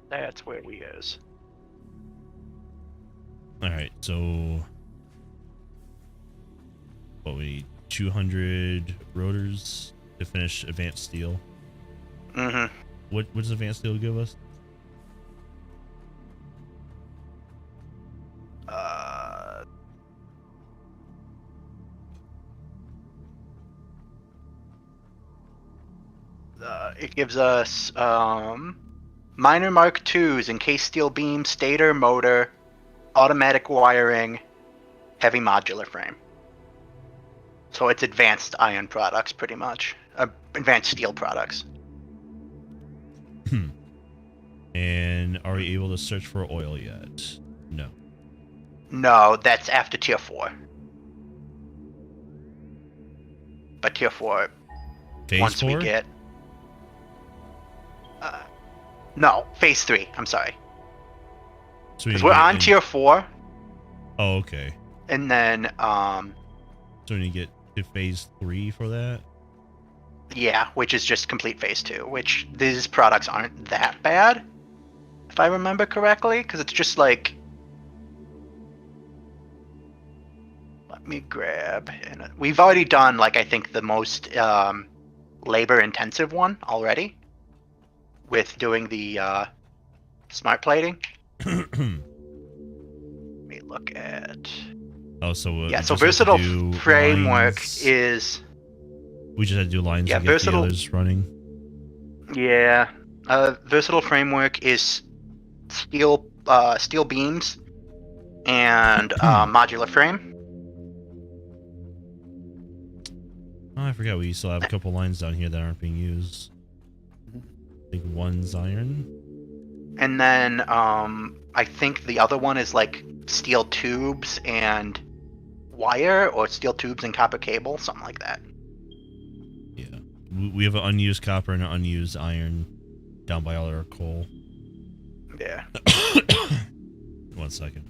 That's where we is. All right, so what we need 200 rotors to finish advanced steel. Mm-hmm. What does advanced steel give us? It gives us minor Mark IIs, encased steel beam, stator, motor, automatic wiring, heavy modular frame. So it's advanced iron products, pretty much. Advanced steel products. And are we able to search for oil yet? No. No, that's after tier 4. But tier 4, Phase once 4? we get... no, phase 3, I'm sorry. So Because we're on tier 4. Oh, okay. And then, so when you get to phase 3 for that? Yeah, which is just complete phase 2, which these products aren't that bad, if I remember correctly, because it's just like... Let me grab... And we've already done, like, I think the most labor-intensive one already, with doing the smart plating. Let me look at... Oh, so yeah, so versatile framework lines. is... We just had to do lines yeah, to get the others running. Yeah, versatile framework is steel beams and modular frame. Oh, I forgot we still have a couple lines down here that aren't being used. I think one's iron. And then I think the other one is like steel tubes and wire, or steel tubes and copper cable, something like that. Yeah. We have an unused copper and an unused iron down by all our coal. Yeah. 1 second.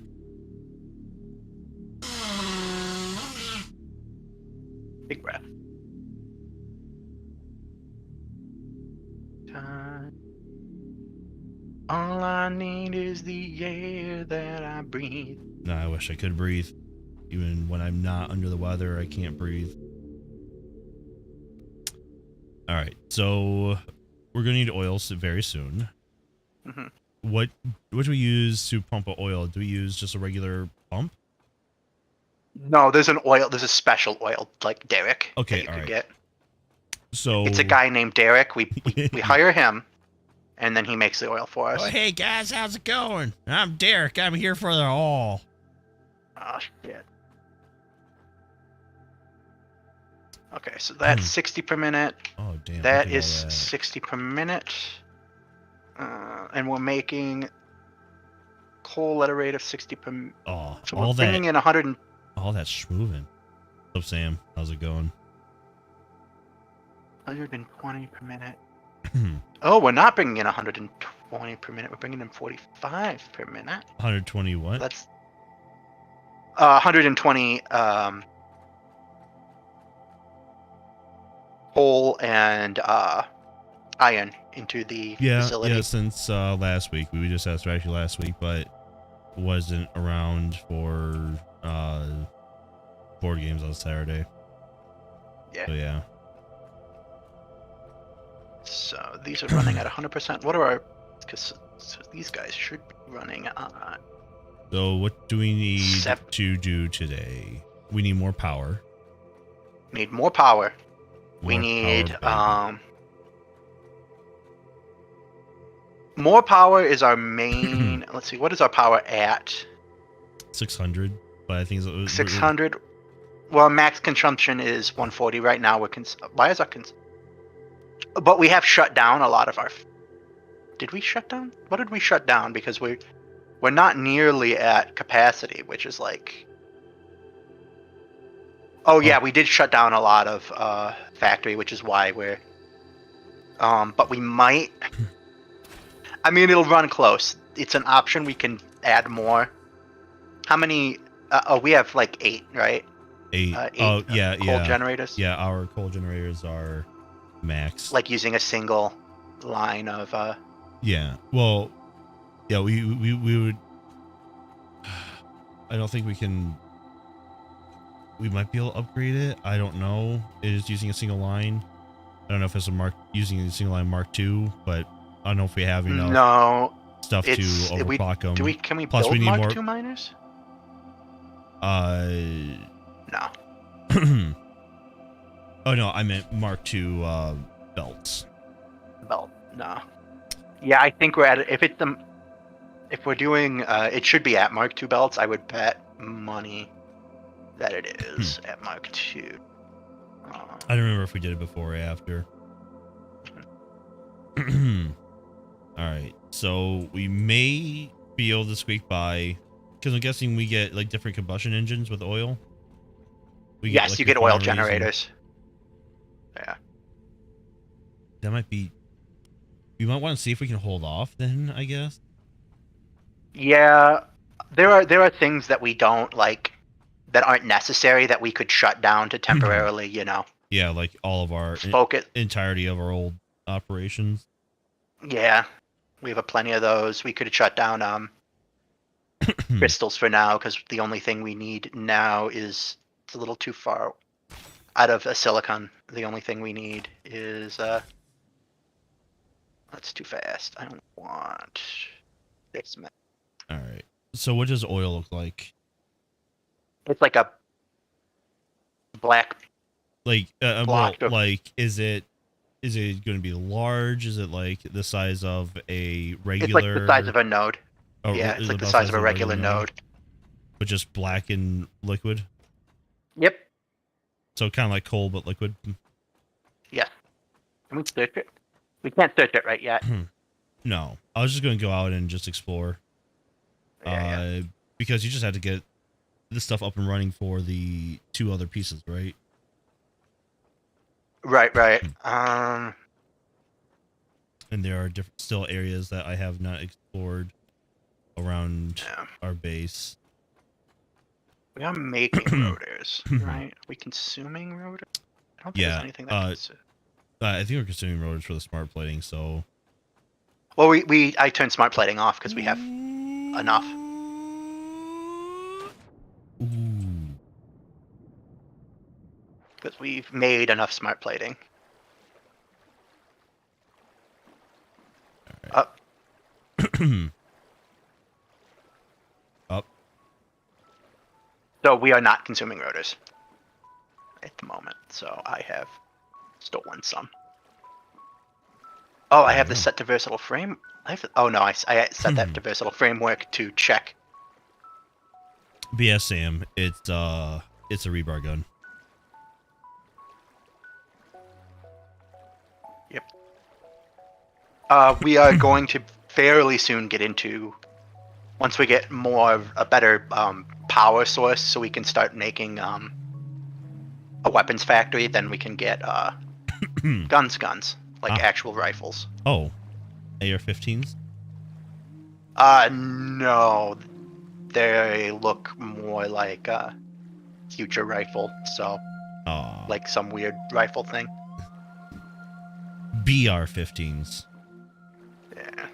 Big breath. All I need is the air that I breathe. Nah, I wish I could breathe. Even when I'm not under the weather, I can't breathe. All right, so we're gonna need oil very soon. Mm-hmm. What do we use to pump oil? Do we use just a regular pump? No, there's a special oil, like Derek, okay, that you could get. So it's a guy named Derek. We hire him, and then he makes the oil for us. Oh, hey guys, how's it going? I'm Derek. I'm here for the haul. Oh shit. Okay, so that's 60 per minute. Oh damn. That is 60 per minute. And we're making coal at a rate of 60 per minute. Oh, so we're bringing in 100. All that's schmoving. What's up, Sam? How's it going? 120 per minute. Oh, we're not bringing in 120 per minute. We're bringing in 45 per minute. 120 what? That's 120 coal and iron into the facility. Yeah, since last week. We just asked actually last week, but wasn't around for board games on Saturday. Yeah. So yeah. So these are running at 100%. What are our... because these guys should be running on... So what do we need to do today? We need more power. Need more power. We need... more power is our main... let's see, what is our power at? 600, but I think it's... 600? Well, max consumption is 140 right now. Why is our... But we have shut down a lot of our... Did we shut down? What did we shut down? Because we're not nearly at capacity, which is like... Oh yeah, we did shut down a lot of factory, which is why we're... but we might... I mean, it'll run close. It's an option. We can add more. How many... we have like 8, right? 8. 8 coal generators. Yeah, our coal generators are max. Like using a single line of... Yeah, well, Yeah, we would. I don't think we can. We might be able to upgrade it. I don't know. It is using a single line. I don't know if it's using a single line Mark II, but I don't know if we have enough No, stuff to overclock them. Can we Plus, build we need Mark more. II miners? Uh. No. Oh no, I meant Mark II belts. Belt. No. Yeah, I think we're at if we're doing it should be at Mark II belts. I would bet money that it is at Mark II. I don't remember if we did it before or after. All right, so we may be able to squeak by because I'm guessing we get like different combustion engines with oil. Yes, like, you get oil refineries generators. Yeah. That might be. We might want to see if we can hold off. Then I guess. Yeah, there are things that we don't like that aren't necessary that we could shut down to temporarily, Yeah, like all of our focus. entirety of our old operations. Yeah, we have plenty of those. We could shut down crystals for now because the only thing we need now is it's a little too far out of a silicon. The only thing we need is that's too fast. I don't want this. All right. So what does oil look like? It's like a black. Like block of, like is it going to be large? Is it like the size of a regular? It's like the size of a node. Oh, yeah, it's like the size of a regular node. But just black and liquid? Yep. So kind of like coal, but liquid? Yeah. Can we search it? We can't search it right yet. No. I was just going to go out and just explore. Yeah. Because you just had to get this stuff up and running for the 2 other pieces, right? Right. And there are still areas that I have not explored around our base. We are making rotors, right? Are we consuming rotors? I don't think there's anything that I think we're consuming rotors for the smart plating, so... Well, I turned smart plating off because we have enough. Ooh. Because we've made enough smart plating. Right. Up. Up. So we are not consuming rotors at the moment. So I have stolen some. Oh, I have this set to versatile frame. Oh no, I set that to versatile framework to check. BS Sam, it's a rebar gun. Yep. We are going to fairly soon get into, once we get a better power source, so we can start making a weapons factory. Then we can get guns. Like actual rifles. Oh, AR-15s? No. They look more like a future rifle, so like some weird rifle thing. BR-15s. Yeah.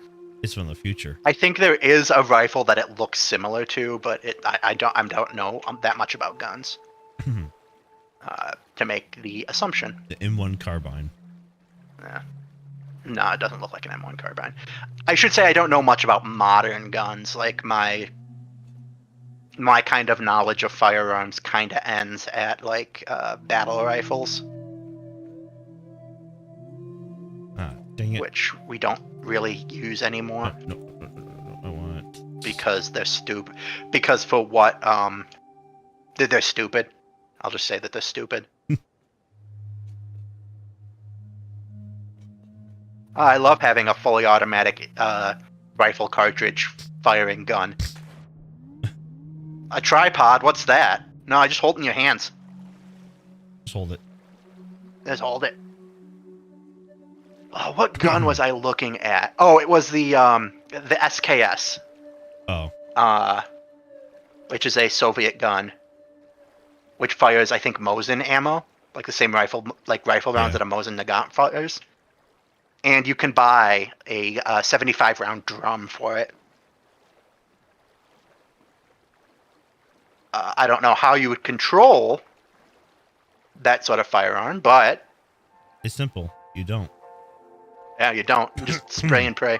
It's from the future. I think there is a rifle that it looks similar to, but I don't know that much about guns. To make the assumption. The M1 carbine. Yeah. No, it doesn't look like an M1 carbine. I should say I don't know much about modern guns. Like my kind of knowledge of firearms kind of ends at like battle rifles. Dang it. Which we don't really use anymore. No, I want. Because they're stupid. Because for what? They're stupid. I'll just say that they're stupid. I love having a fully automatic rifle cartridge firing gun. A tripod? What's that? No, I just hold it in your hands. Just hold it. Just hold it. Oh, what gun was I looking at? Oh, it was the SKS. Oh. Which is a Soviet gun, which fires, I think, Mosin ammo, like the same rifle rounds that a Mosin Nagant fires. And you can buy a 75 round drum for it. I don't know how you would control that sort of firearm, but It's simple. You don't. yeah, you don't. You just spray and pray.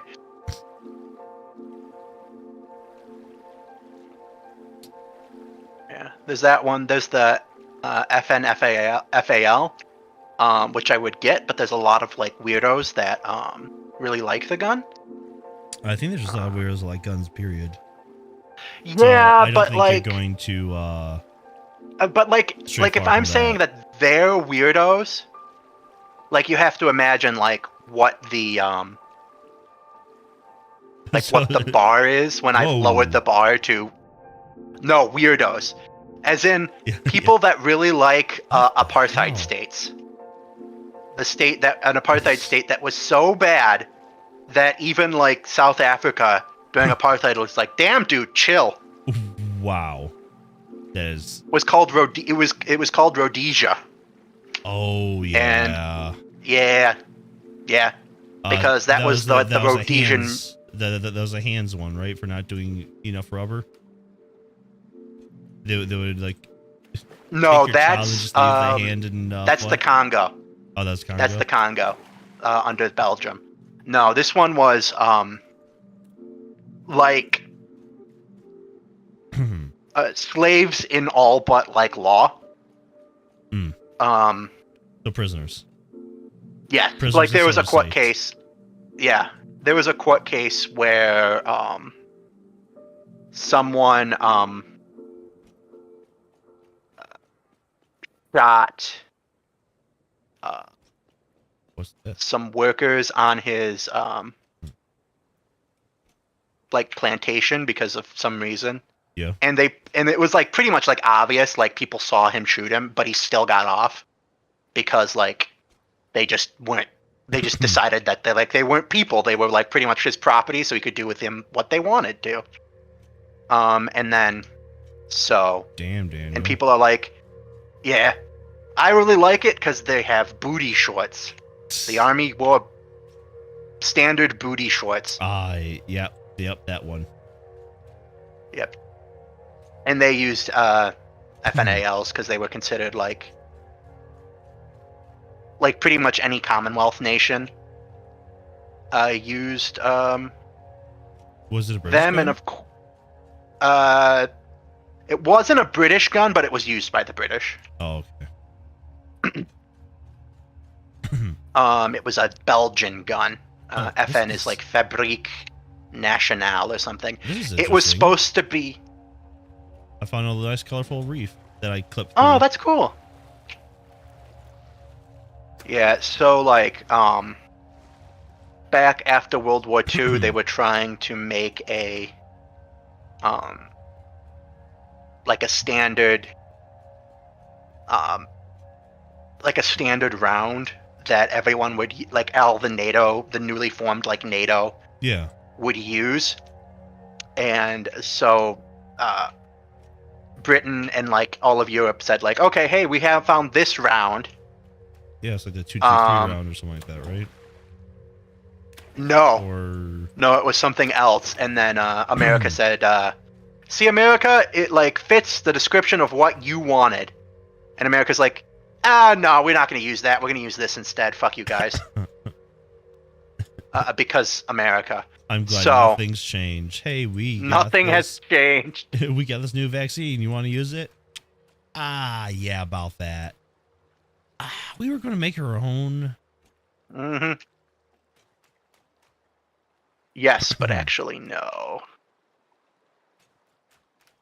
Yeah, there's that one. There's the FNFAL, which I would get, but there's a lot of like weirdos that really like the gun. I think there's just a lot of weirdos that like guns, period. Yeah, So I don't but think like, you're going to but like stray if far I'm from saying that they're weirdos, like you have to imagine like what the So- what the bar is when I've lowered Whoa. the bar to no weirdos, as in Yeah, people that really like What the apartheid hell? states. An apartheid state that was so bad that even like South Africa during apartheid was like, damn dude, chill. Wow. That is. Was called it was called Rhodesia. Oh And yeah. yeah, yeah, because that was the that was a Rhodesian. hands. That was a hands one, right? For not doing enough rubber. They would like No, take your child and just leave the hand in. that's the Congo. Oh, that's Congo. That's the Congo, under Belgium. No, this one was like slaves in all but like law. Mm. The prisoners. Yeah, Prisoners like there was a instead of court slaves. case. Yeah, there was a court case where someone shot What's that? some workers on his like plantation because of some reason. Yeah. And it was like pretty much like obvious, like people saw him shoot him, but he still got off because like they just decided that they weren't people. They were like pretty much his property, so he could do with him what they wanted to. And then so Damn, Daniel. and people are like, yeah, I really like it because they have booty shorts. The army wore standard booty shorts. Yep, that one. Yep. And they used FNALs because they were considered like pretty much any Commonwealth nation used Was it a British them, gun? and of course, it wasn't a British gun, but it was used by the British. Oh, okay. It was a Belgian gun. FN this is like Fabrique Nationale or something. This is It was interesting. supposed to be. I found a nice colorful reef that I clipped. Oh, through. that's cool. Yeah, so like back after World War II, they were trying to make a like a standard round that everyone would like all the newly formed like NATO Yeah. would use. And so Britain and like all of Europe said like, okay, hey, we have found this round. Yeah, it's like the 223 round or something like that, right? No, Or no, it was something else. And then America said, see, America, it like fits the description of what you wanted. And America's like, no, we're not going to use that. We're going to use this instead. Fuck you guys. Because America. I'm glad So- nothing's changed. Hey, Nothing has changed. we got this new vaccine. You want to use it? Yeah, about that. We were going to make our own. Mm-hmm. Yes, but actually, no.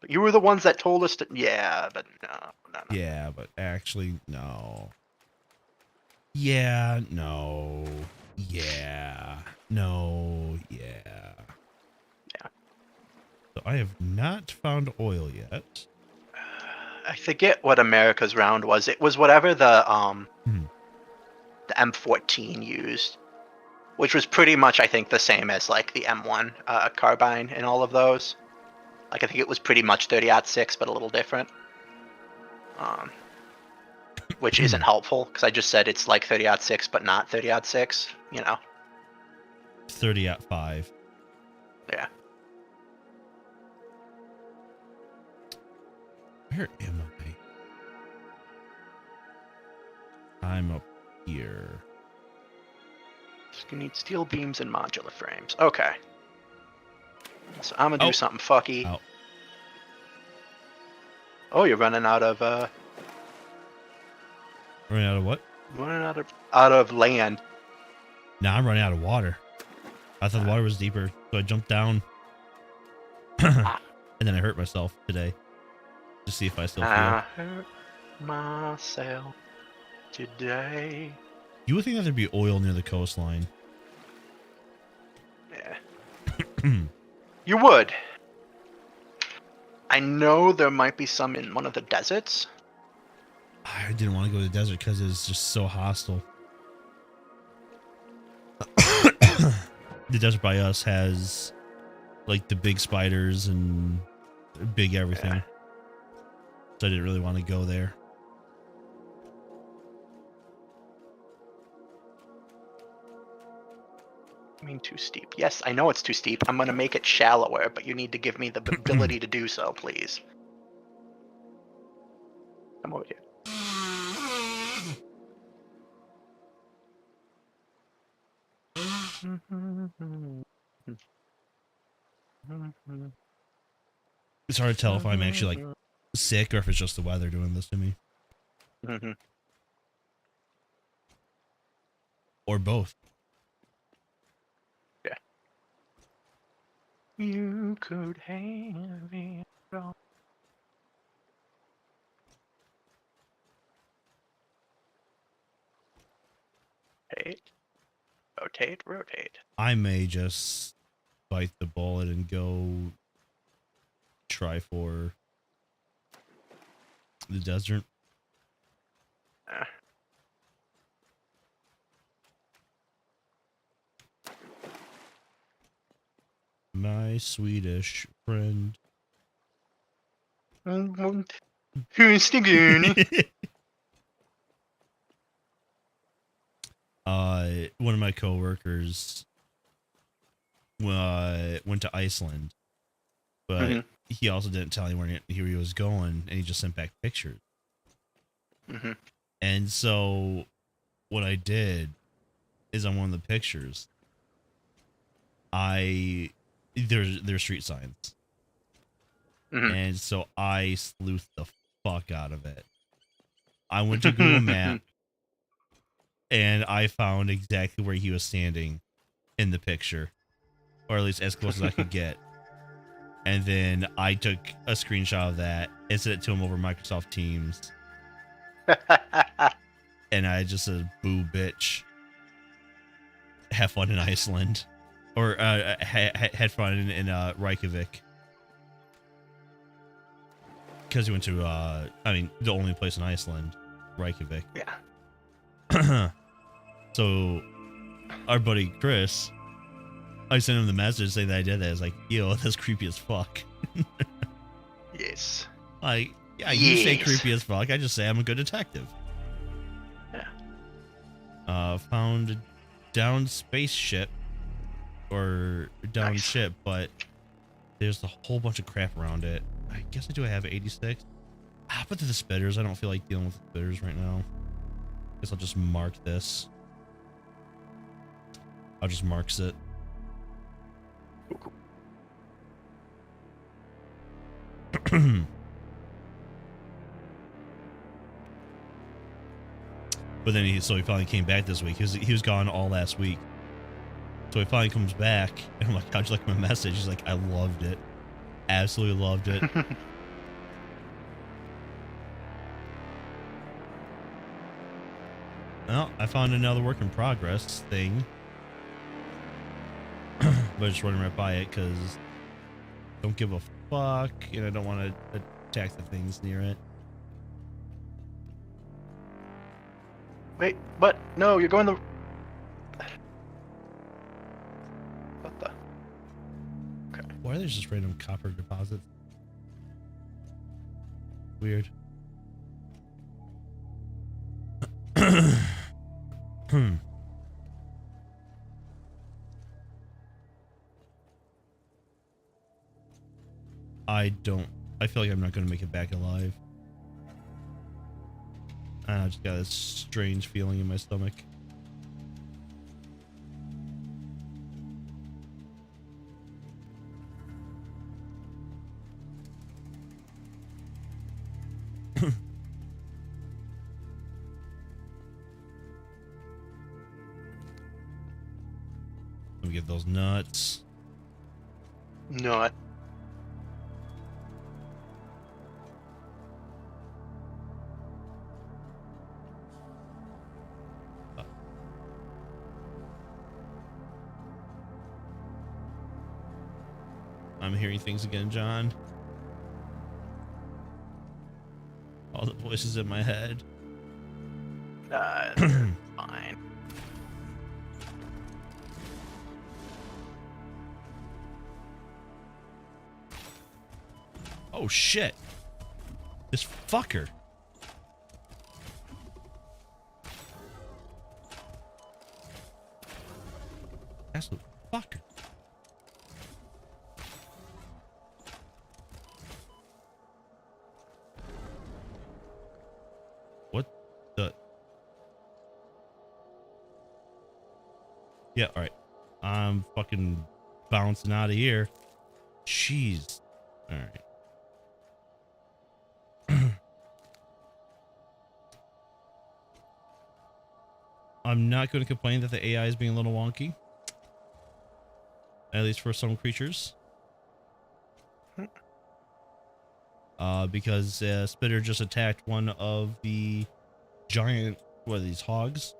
But you were the ones that told us to. Yeah, but no. Yeah, but actually, no. Yeah, no. Yeah, no. Yeah. Yeah. So I have not found oil yet. I forget what America's round was. It was whatever the M14 used, which was pretty much, I think, the same as like the M1 carbine and all of those. Like I think it was pretty much 30-06, but a little different. Which isn't helpful because I just said it's like 30-06, but not 30-06. You know. 30-5. Yeah. Where am I? I'm up here. Just gonna need steel beams and modular frames. Okay. So I'm gonna do something fucky. Out. Oh, you're running out of Running out of what? running out of land. Nah, I'm running out of water. I thought the water was deeper, so I jumped down. And then I hurt myself today. To see if I still feel. I hurt myself today. You would think that there'd be oil near the coastline. Yeah. You would. I know there might be some in one of the deserts. I didn't want to go to the desert because it's just so hostile. The desert by us has like the big spiders and big everything. Yeah. So I didn't really want to go there. I mean, too steep. Yes, I know it's too steep. I'm gonna make it shallower, but you need to give me the ability to do so, please. Come over here. It's hard to tell if I'm actually like sick or if it's just the weather doing this to me. Or both. Yeah. You could have it all. Rotate. Rotate, rotate. I may just bite the bullet and go try for the desert. My Swedish friend. Who's the goon? One of my coworkers went to Iceland, but he also didn't tell anyone where he was going, and he just sent back pictures. And so what I did is on one of the pictures, there's street signs. And so I sleuthed the fuck out of it. I went to Google Maps and I found exactly where he was standing in the picture, or at least as close as I could get. And then I took a screenshot of that and sent it to him over Microsoft Teams. And I just said, "Boo, bitch. Have fun in Iceland." Or had fun in Reykjavik. Because he went to, the only place in Iceland, Reykjavik. Yeah. So, our buddy Chris, I sent him the message saying that I did that. I was like, yo, that's creepy as fuck. Yes. Like, yeah, you say creepy as fuck. I just say I'm a good detective. Yeah. Found a downed spaceship. Or down ship, but there's a whole bunch of crap around it. I guess I do have 86. But to the spitters, I don't feel like dealing with the spitters right now. Guess I'll just mark this. I'll just marks it. But then he finally came back this week. He was gone all last week. So he finally comes back, and I'm like, how'd you like my message? He's like, I loved it. Absolutely loved it. Well, I found another work in progress thing. But just running right by it because I don't give a fuck, and I don't want to attack the things near it. Wait, what? No, you're going the... What the? Okay. Why are there just random copper deposits? Weird. I don't I feel like I'm not going to make it back alive. I just got this strange feeling in my stomach. Let me get those nuts. Not. I'm hearing things again, John. All the voices in my head. Fine. Oh shit! This fucker. Absolute fucker. What the? Yeah, alright. I'm fucking bouncing out of here. Jeez. Alright. I'm not going to complain that the AI is being a little wonky. At least for some creatures. Because Spitter just attacked one of the giant, what are these, hogs?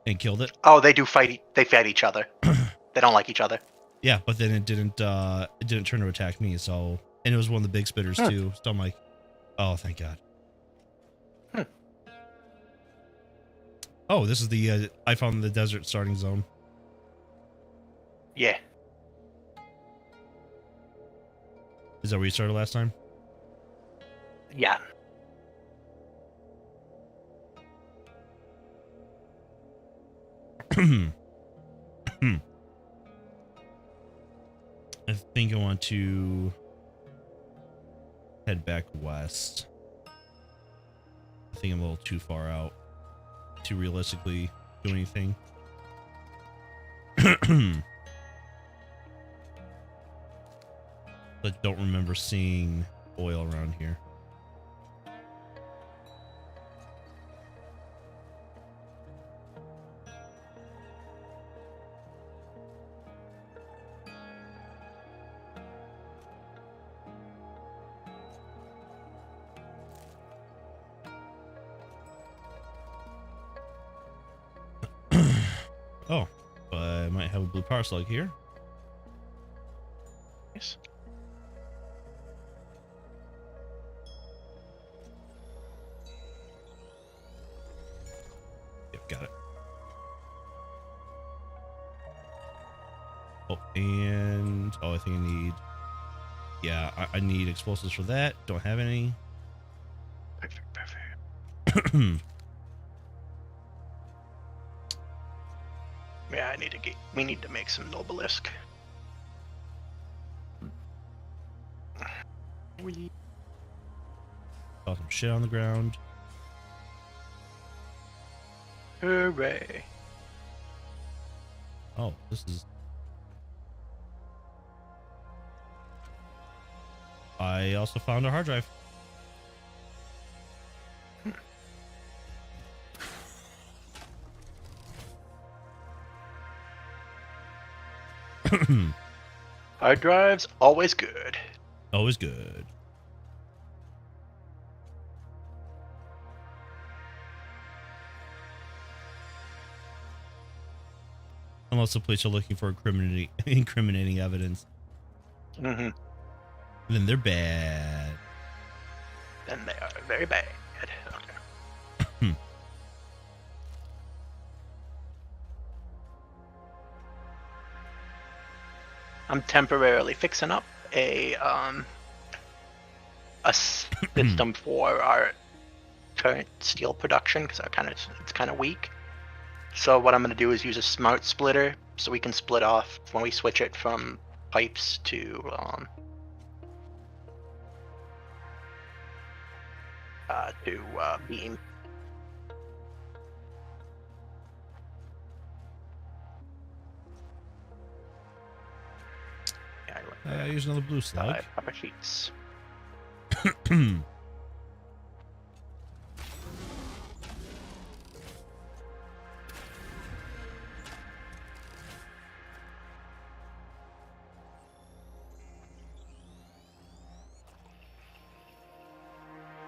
And killed it. Oh, they do fight. They fight each other. They don't like each other. Yeah, but then it didn't turn to attack me, so... And it was one of the big spitters, too. So I'm like, oh, thank God. Oh, this is the, I found the desert starting zone. Yeah. Is that where you started last time? Yeah. I think I want to head back west. I think I'm a little too far out to realistically do anything. I don't remember seeing oil around here. Oh, but I might have a blue power slug here. Yes. Yep, got it. Oh, and I think I need. Yeah, I need explosives for that. Don't have any. Perfect. Yeah, I need to get. We need to make some Nobelisk. We. Saw some shit on the ground. Hooray! Oh, this is. I also found a hard drive. Hard drives, always good. Always good. Unless the police are looking for incriminating evidence. Mm-hmm. Then they're bad. Then they are very bad. Okay. I'm temporarily fixing up a system for our current steel production because it's kind of weak. So what I'm going to do is use a smart splitter so we can split off when we switch it from pipes to to beam. Yeah, Use another blue slug. 5 copper sheets.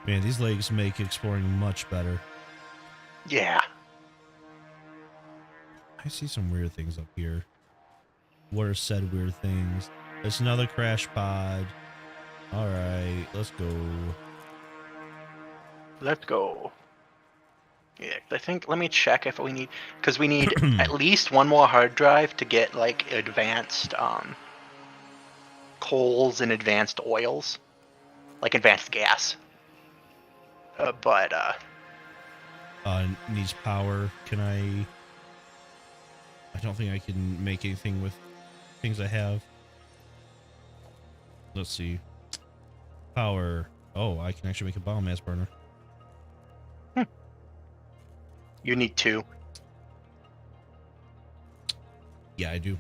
Man, these legs make exploring much better. Yeah. I see some weird things up here. What are said weird things? It's another crash pod. Alright, let's go. Let's go. Yeah, I think, let me check if we need, because we need at least one more hard drive to get, like, advanced, coals and advanced oils. Like, advanced gas. But needs power. Can I don't think I can make anything with things I have. Let's see. Power. Oh, I can actually make a biomass burner. you need 2. Yeah, I do.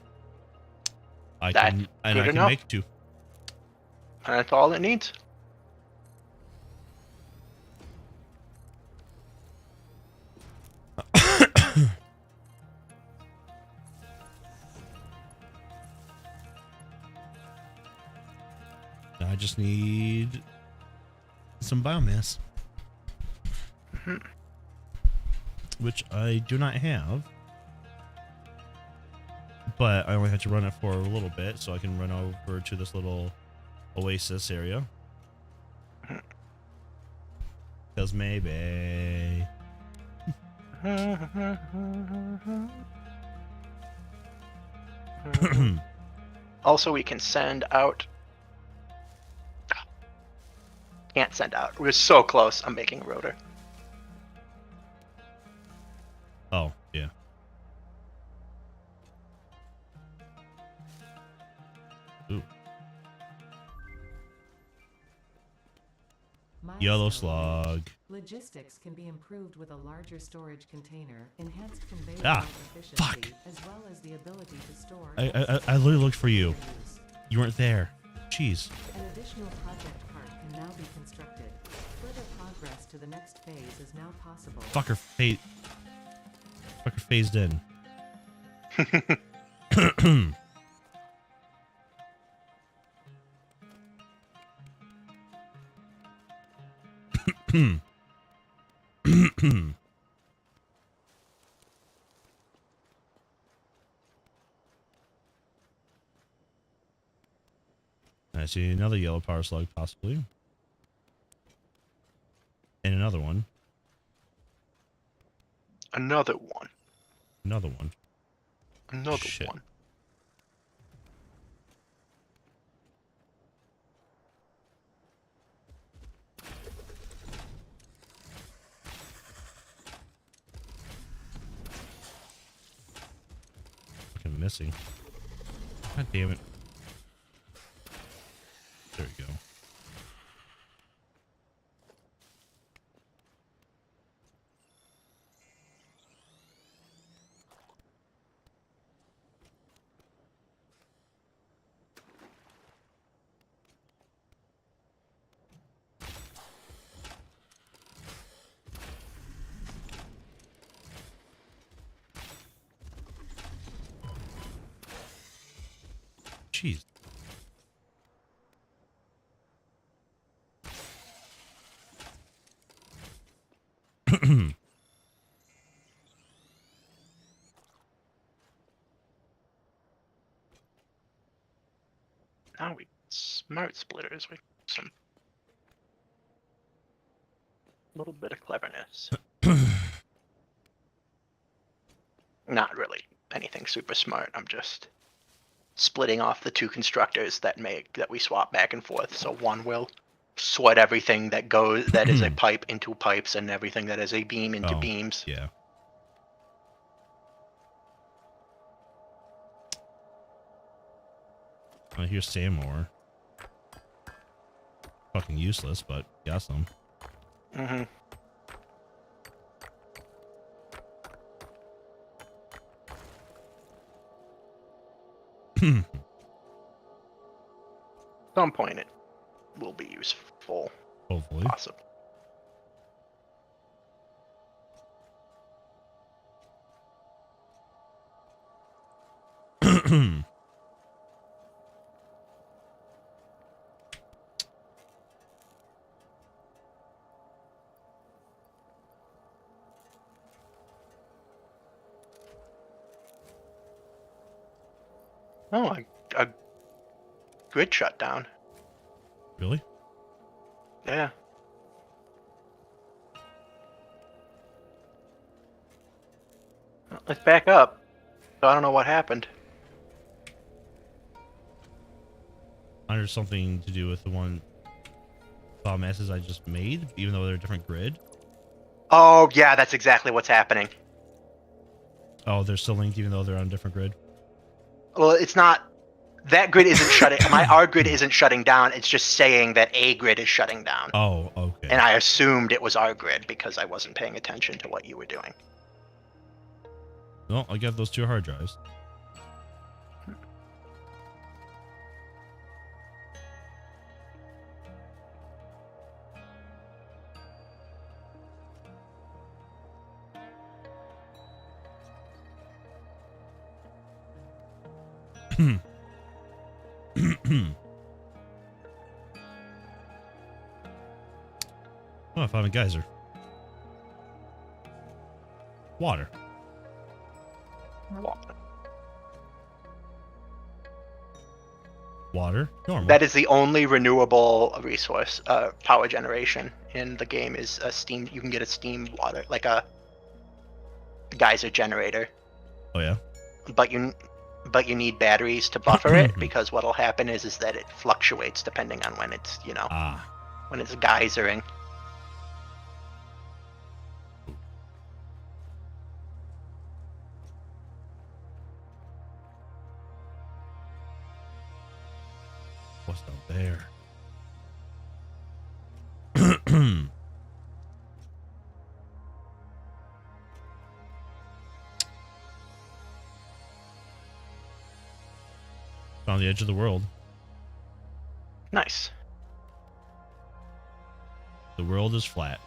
I That's can, and good I can enough. make 2. That's all it needs. I just need some biomass. Which I do not have. But I only have to run it for a little bit, so I can run over to this little oasis area. Because maybe... Also, we can send out... Can't send out. We're so close. I'm making a rotor. Oh, yeah. Ooh. Yellow slug. Logistics can be improved with a larger storage container, enhanced conveyor efficiency, fuck. as well as the ability to store. I literally looked for you. You weren't there. Jeez. An additional project part can now be constructed. Further progress to the next phase is now possible. Fucker phased in. I see another yellow power slug, possibly. And another one. Another one. Another one. Another Shit. one. Fucking missing. God damn it. There we go. Jeez. Now we smart splitters with some little bit of cleverness. Not really anything super smart. I'm just splitting off the 2 constructors that we swap back and forth. So one will sweat everything that is a pipe into pipes, and everything that is a beam into beams. Yeah. I hear sand more. Fucking useless, but got some. Mm-hmm. Some point it will be useful. Hopefully. Possible. Oh, a grid shutdown. Really? Yeah. Well, let's back up. So I don't know what happened. There's something to do with the one file masses I just made, even though they're a different grid. Oh, yeah, that's exactly what's happening. Oh, they're still linked even though they're on a different grid. Well, it's not. That grid isn't shutting. Our grid isn't shutting down. It's just saying that a grid is shutting down. Oh, okay. And I assumed it was our grid because I wasn't paying attention to what you were doing. Well, I got those 2 hard drives. Oh, I found a geyser. Water. Water. Normal. That is the only renewable resource, power generation in the game is a steam. You can get a steam water, like a geyser generator. Oh yeah. But you need batteries to buffer it because what'll happen is that it fluctuates depending on when it's when it's geysering. What's down there? Found the edge of the world. Nice. The world is flat.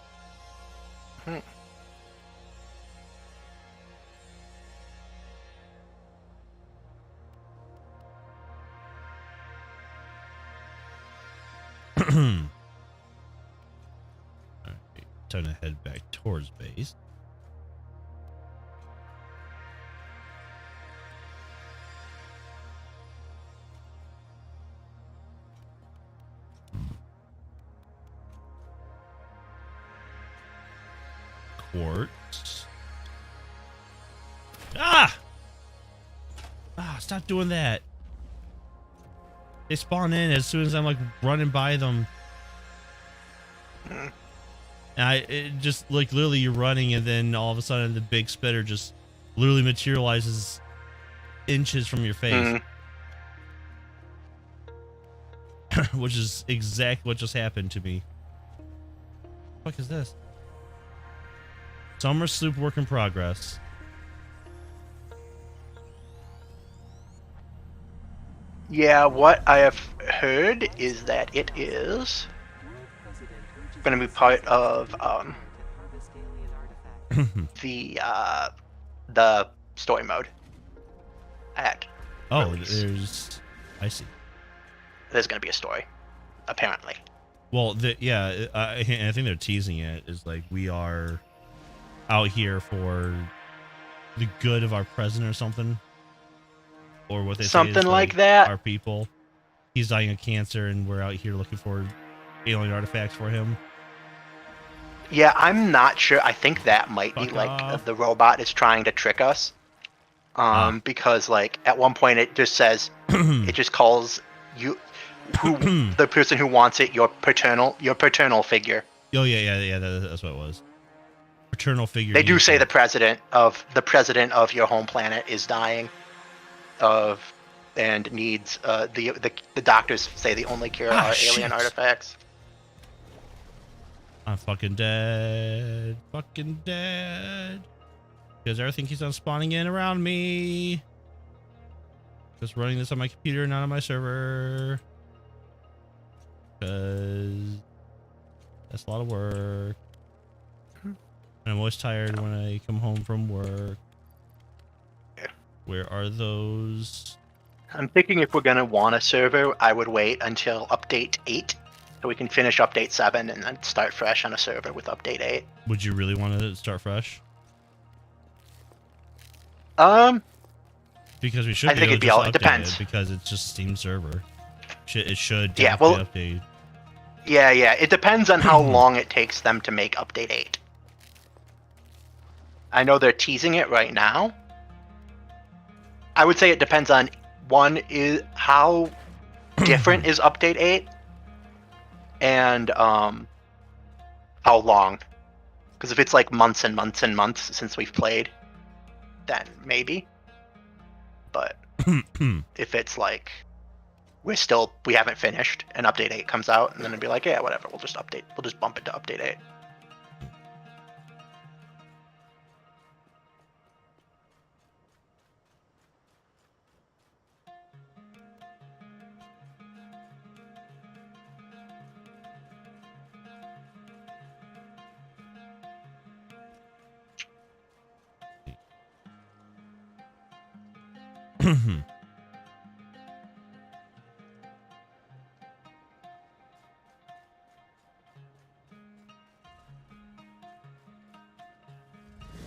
Hmm. Alright, time to head back towards base. Quartz. Ah! Stop doing that. They spawn in as soon as I'm like running by them. And it just like literally you're running and then all of a sudden the big spitter just literally materializes inches from your face. Which is exactly what just happened to me. What the fuck is this? Summer sloop work in progress. Yeah, what I have heard is that it is going to be part of the story mode. Release. I see. There's going to be a story, apparently. Well, I think they're teasing it. Is like we are out here for the good of our president or something, or what they something say is like that. Our people. He's dying of cancer, and we're out here looking for alien artifacts for him. Yeah, I'm not sure. I think that might be like the robot is trying to trick us. Because like at one point it just says it just calls you the person who wants it your paternal figure. Oh yeah, that's what it was. Paternal figure. They do say the president of your home planet is dying and needs the doctors say the only cure are alien artifacts. I'm fucking dead. Fucking dead. Because everything keeps on spawning in around me. Just running this on my computer, not on my server. Because that's a lot of work. And I'm always tired when I come home from work. Yeah. Where are those? I'm thinking if we're going to want a server, I would wait until update 8 so we can finish update 7 and then start fresh on a server with update 8. Would you really want to start fresh? Because we should I be think able it'd to be just all, update it depends. it because it's just Steam server. It should Yeah, definitely well, update. Yeah, it depends on how long it takes them to make update 8. I know they're teasing it right now. I would say it depends on, one, is how different is update 8 and how long. Because if it's like months and months and months since we've played, then maybe. But if it's like we haven't finished and update 8 comes out, and then it'd be like, yeah, whatever, we'll just bump it to update 8.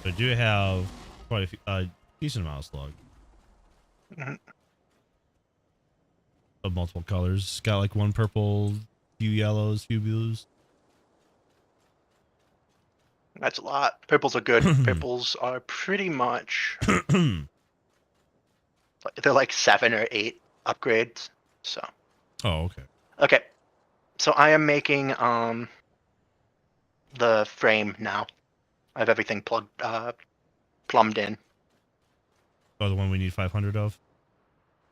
I do have quite a decent amount of slug. Mm-hmm. Of multiple colors. It's got like one purple, few yellows, few blues. That's a lot. Purples are good. Purples are pretty much they're like 7 or 8 upgrades. So. Oh, okay. Okay. So I am making the frame now. I have everything plumbed in. Oh, the one we need 500 of?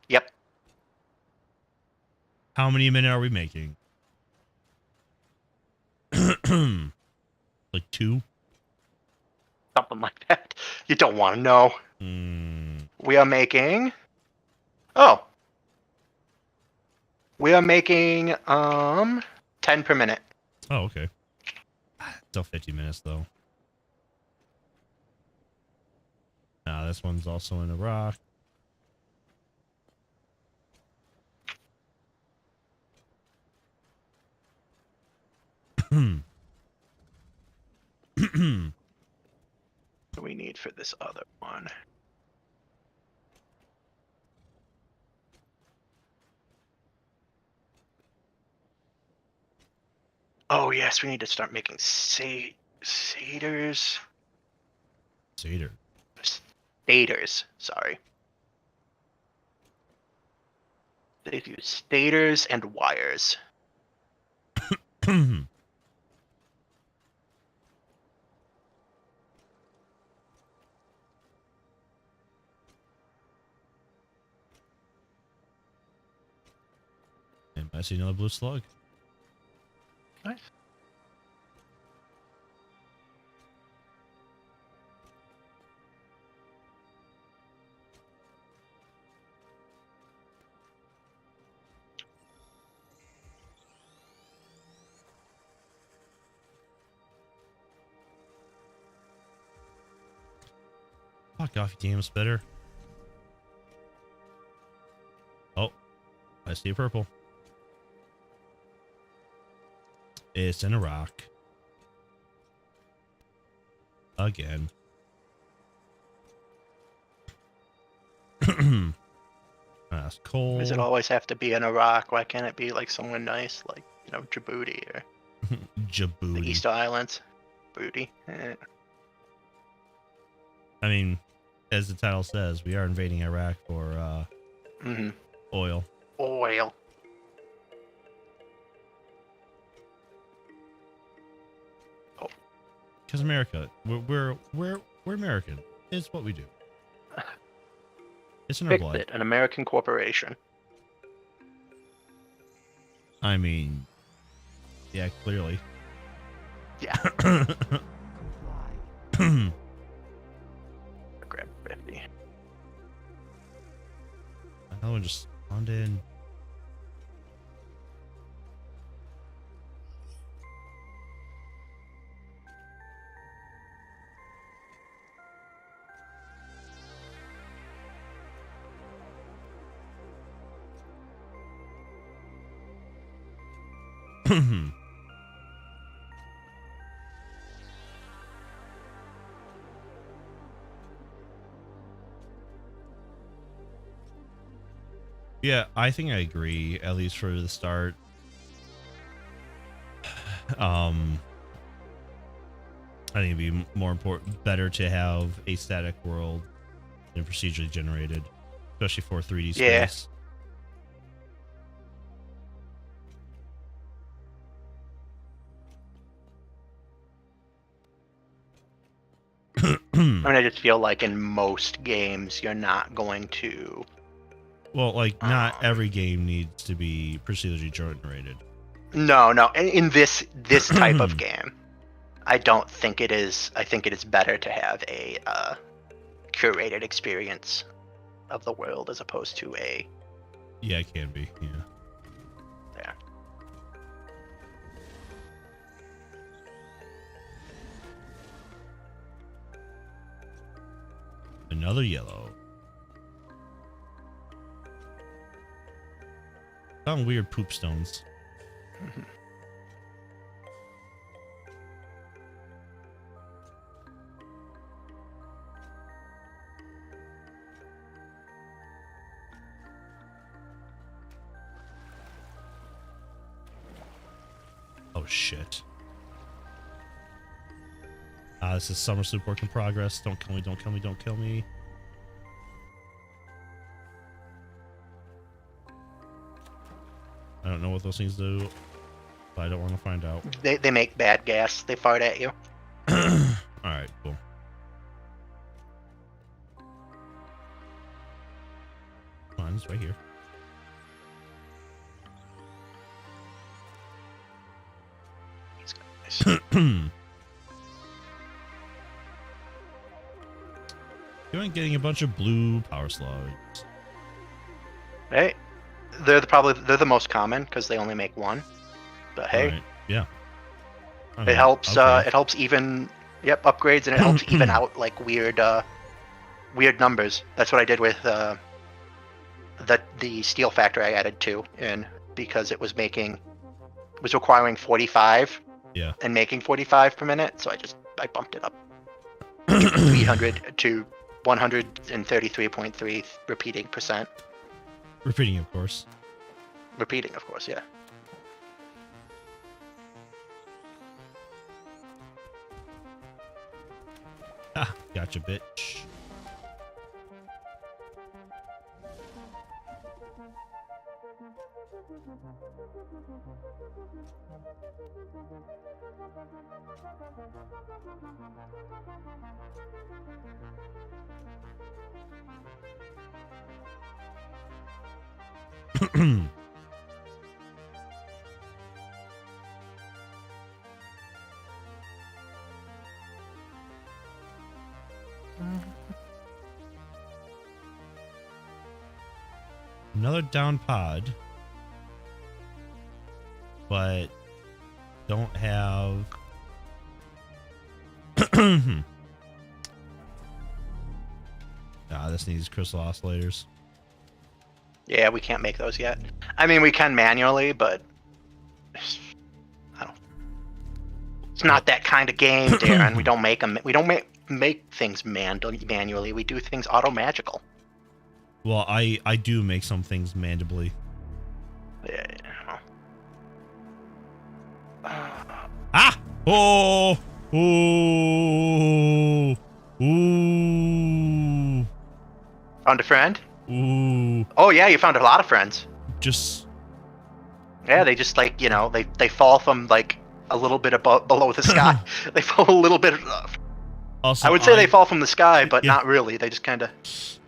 Yep. How many a minute are we making? Like 2? Something like that. You don't want to know. We are making... Oh. We are making 10 per minute. Oh, okay. Still 50 minutes, though. This one's also in a rock. What do we need for this other one? Oh, yes, we need to start making satyrs. Satyr. Stators, sorry. They do stators and wires. And I see another blue slug. Nice. Fuck off, you damn spitter. Oh, I see a purple. It's in a rock. Again. That's coal. Does it always have to be in Iraq? Why can't it be like somewhere nice, like, you know, Djibouti or Djibouti. the Easter Islands? Booty. I mean, as the title says, we are invading Iraq for oil. Oil. Because America, we're American. It's what we do. It's in our blood. Fixit, an American corporation. I mean, yeah, clearly. Yeah. Comply. Grab 50. I would just spawned in. Yeah, I think I agree, at least for the start. I think it'd be more important, better to have a static world than procedurally generated, especially for 3D Yeah. space. I mean, I just feel like in most games, you're not going to. Well, like, not every game needs to be procedurally generated. No, no. In this type of game, I don't think it is. I think it is better to have a curated experience of the world as opposed to a. Yeah, it can be. Yeah. Yeah. Another yellow. Found weird poop stones. Oh shit. This is Summer Sloop work in progress. Don't kill me, don't kill me, don't kill me. I don't know what those things do, but I don't want to find out. They make bad gas. They fart at you. Alright, cool. Come on, it's right here. These guys. You're getting a bunch of blue power slugs. Hey, they're the most common because they only make one. But hey, Alright, yeah. I it mean, helps. okay. It helps even. Yep, upgrades, and it helps even out like weird numbers. That's what I did with the steel factor I added 2 in because it was requiring 45. Yeah. And making 45 per minute, so I bumped it up 300 to 133.3 repeating percent. Repeating, of course. Repeating, of course, yeah. Ah, gotcha, bitch. Another down pod, but don't have. This needs crystal oscillators. Yeah, we can't make those yet. I mean, we can manually, but I don't. It's not that kind of game, Darren. We don't make them. We don't make things manually. We do things auto magical. Well, I do make some things manually. Yeah. Ah! Oh! Ooh! Ooh! Found a friend? Ooh! Oh yeah, you found a lot of friends. Just. Yeah, they just like they fall from like a little bit above below the sky. They fall a little bit. Also, I would say they fall from the sky, but yeah. not really. They just kind of.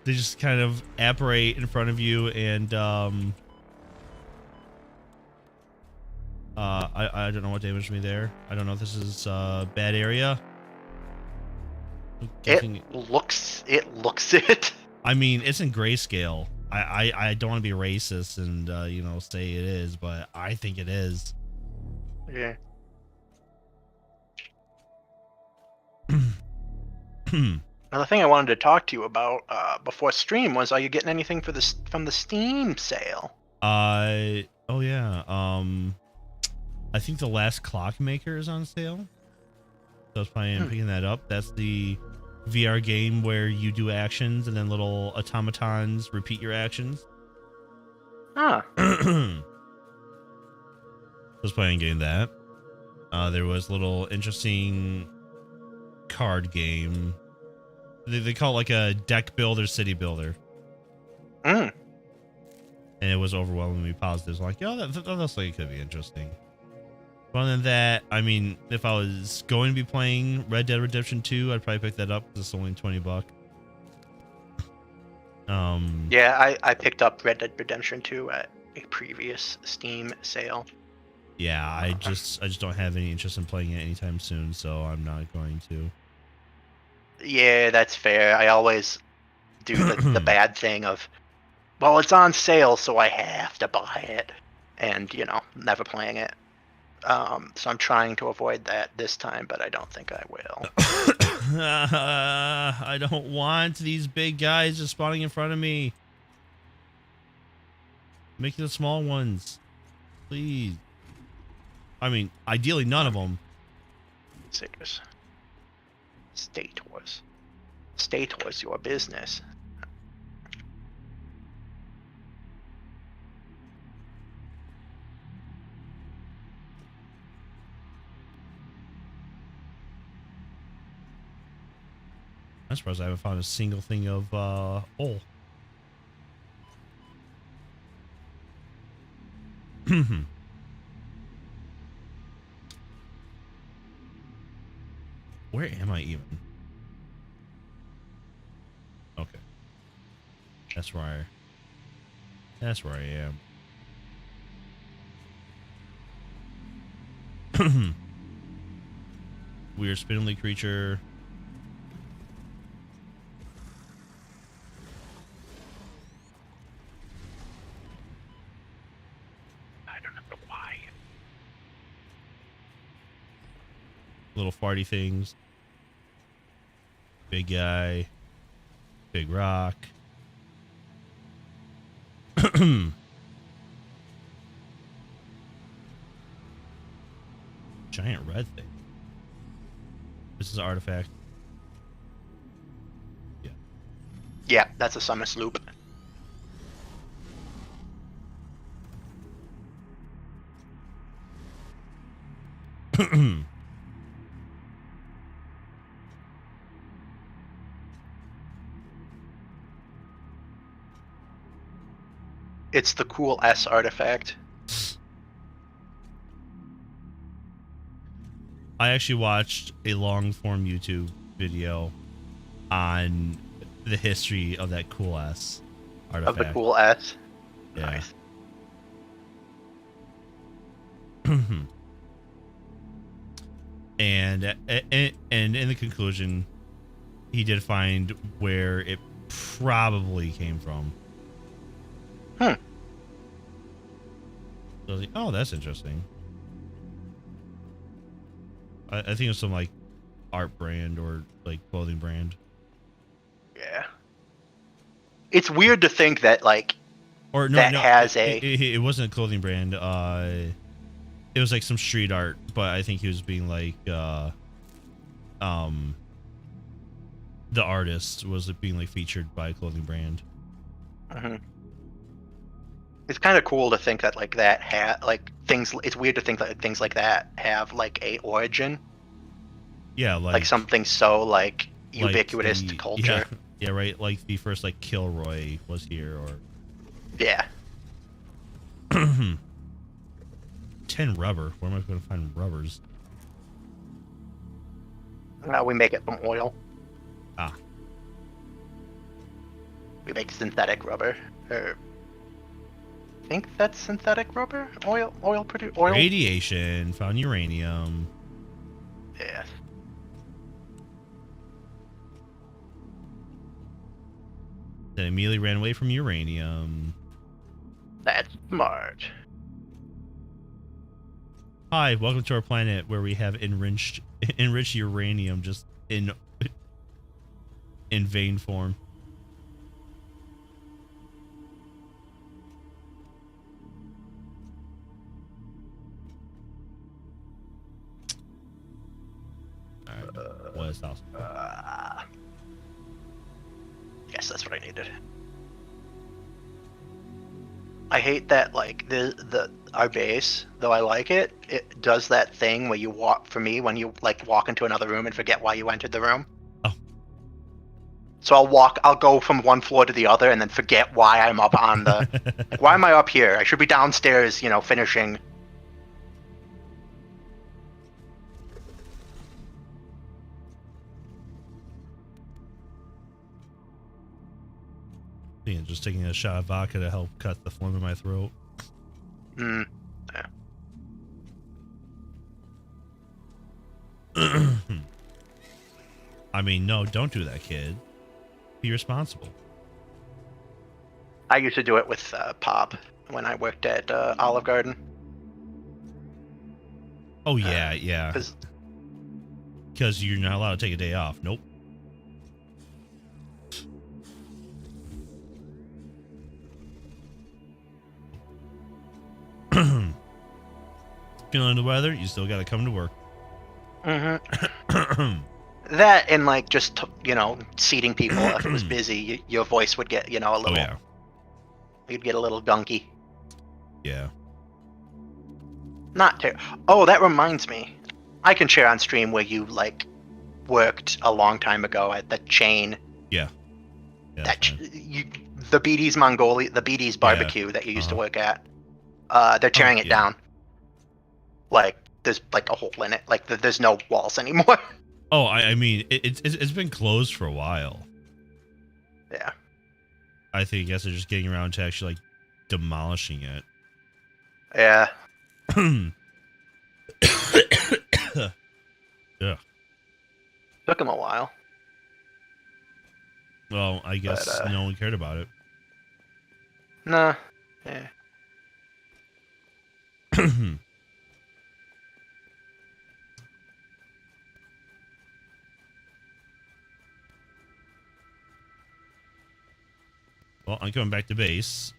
They just kind of apparate in front of you and I don't know what damaged me there. I don't know if this is bad area. I'm guessing, It looks it. I mean, it's in grayscale. I don't want to be racist and you know, say it is, but I think it is. Yeah. Another thing I wanted to talk to you about before stream was, are you getting anything from the Steam sale? Oh yeah. I think the last Clockmaker is on sale. So I was planning on picking that up. That's the VR game where you do actions and then little automatons repeat your actions. Huh. I was planning on getting that. There was a little interesting card game. They call it like a deck builder, city builder. Mm. And it was overwhelmingly positive. So like, yo, that looks like it could be interesting. But other than that, I mean, if I was going to be playing Red Dead Redemption 2, I'd probably pick that up because it's only $20. Yeah, I picked up Red Dead Redemption 2 at a previous Steam sale. Yeah, I just don't have any interest in playing it anytime soon, so I'm not going to. Yeah, that's fair. I always do the bad thing of, well, it's on sale, so I have to buy it, and you know, never playing it. So I'm trying to avoid that this time, but I don't think I will. I don't want these big guys just spawning in front of me. Make the small ones, please. I mean, ideally none of them. Citrus. State was your business. I'm surprised I haven't found a single thing of ore. Where am I even? Okay. That's where I am. Weird spindly creature. I don't know why. Little farty things. Big guy. Big rock. Giant red thing. This is an artifact. Yeah. Yeah, that's a summer sloop. It's the cool S artifact. I actually watched a long form YouTube video on the history of that cool ass artifact. Of the cool S. Yeah. Nice. And in the conclusion, he did find where it probably came from. So I was like, oh, that's interesting. I think it's some like art brand or like clothing brand. Yeah. It's weird to think that like Or no, that no, has it wasn't a clothing brand. It was like some street art, but I think he was being like the artist was being like featured by a clothing brand. It's kind of cool to think that like that like things. It's weird to think that things like that have like a origin. Yeah, Like something so like ubiquitous the, to culture. Yeah, right. Like the first like Kilroy was here, or Yeah. 10 rubber. Where am I going to find rubbers? We make it from oil. Ah. We make synthetic rubber. think that's synthetic rubber? Oil? Radiation. Found uranium. Yeah. Then immediately ran away from uranium. That's smart. Hi, welcome to our planet where we have enriched uranium just in vein form. Alright. What is else? Yes, that's what I needed. I hate that, like, our base, though I like it, it does that thing where you walk, for me, when you, like, walk into another room and forget why you entered the room. Oh. So I'll go from one floor to the other and then forget why I'm up on the, like, why am I up here? I should be downstairs, finishing. Yeah, just taking a shot of vodka to help cut the phlegm in my throat. Yeah. I mean, no, don't do that, kid. Be responsible. I used to do it with Pop when I worked at Olive Garden. Oh, yeah, yeah. 'Cause Because you're not allowed to take a day off. Nope. Feeling the weather, you still got to come to work. that and, like, just, seating people. If it was busy, your voice would get, a little. Oh, yeah. You'd get a little gunky. Yeah. Not ter- Oh, that reminds me. I can share on stream where you, like, worked a long time ago at the chain. Yeah. The BD's the BD's barbecue that you used to work at. They're tearing it down. Like, there's, like, a hole in it. Like, there's no walls anymore. Oh, I mean, it's been closed for a while. Yeah. I guess they're just getting around to actually, like, demolishing it. Yeah. Yeah. Took him a while. Well, I guess no one cared about it. Nah. Yeah. Well, I'm coming back to base.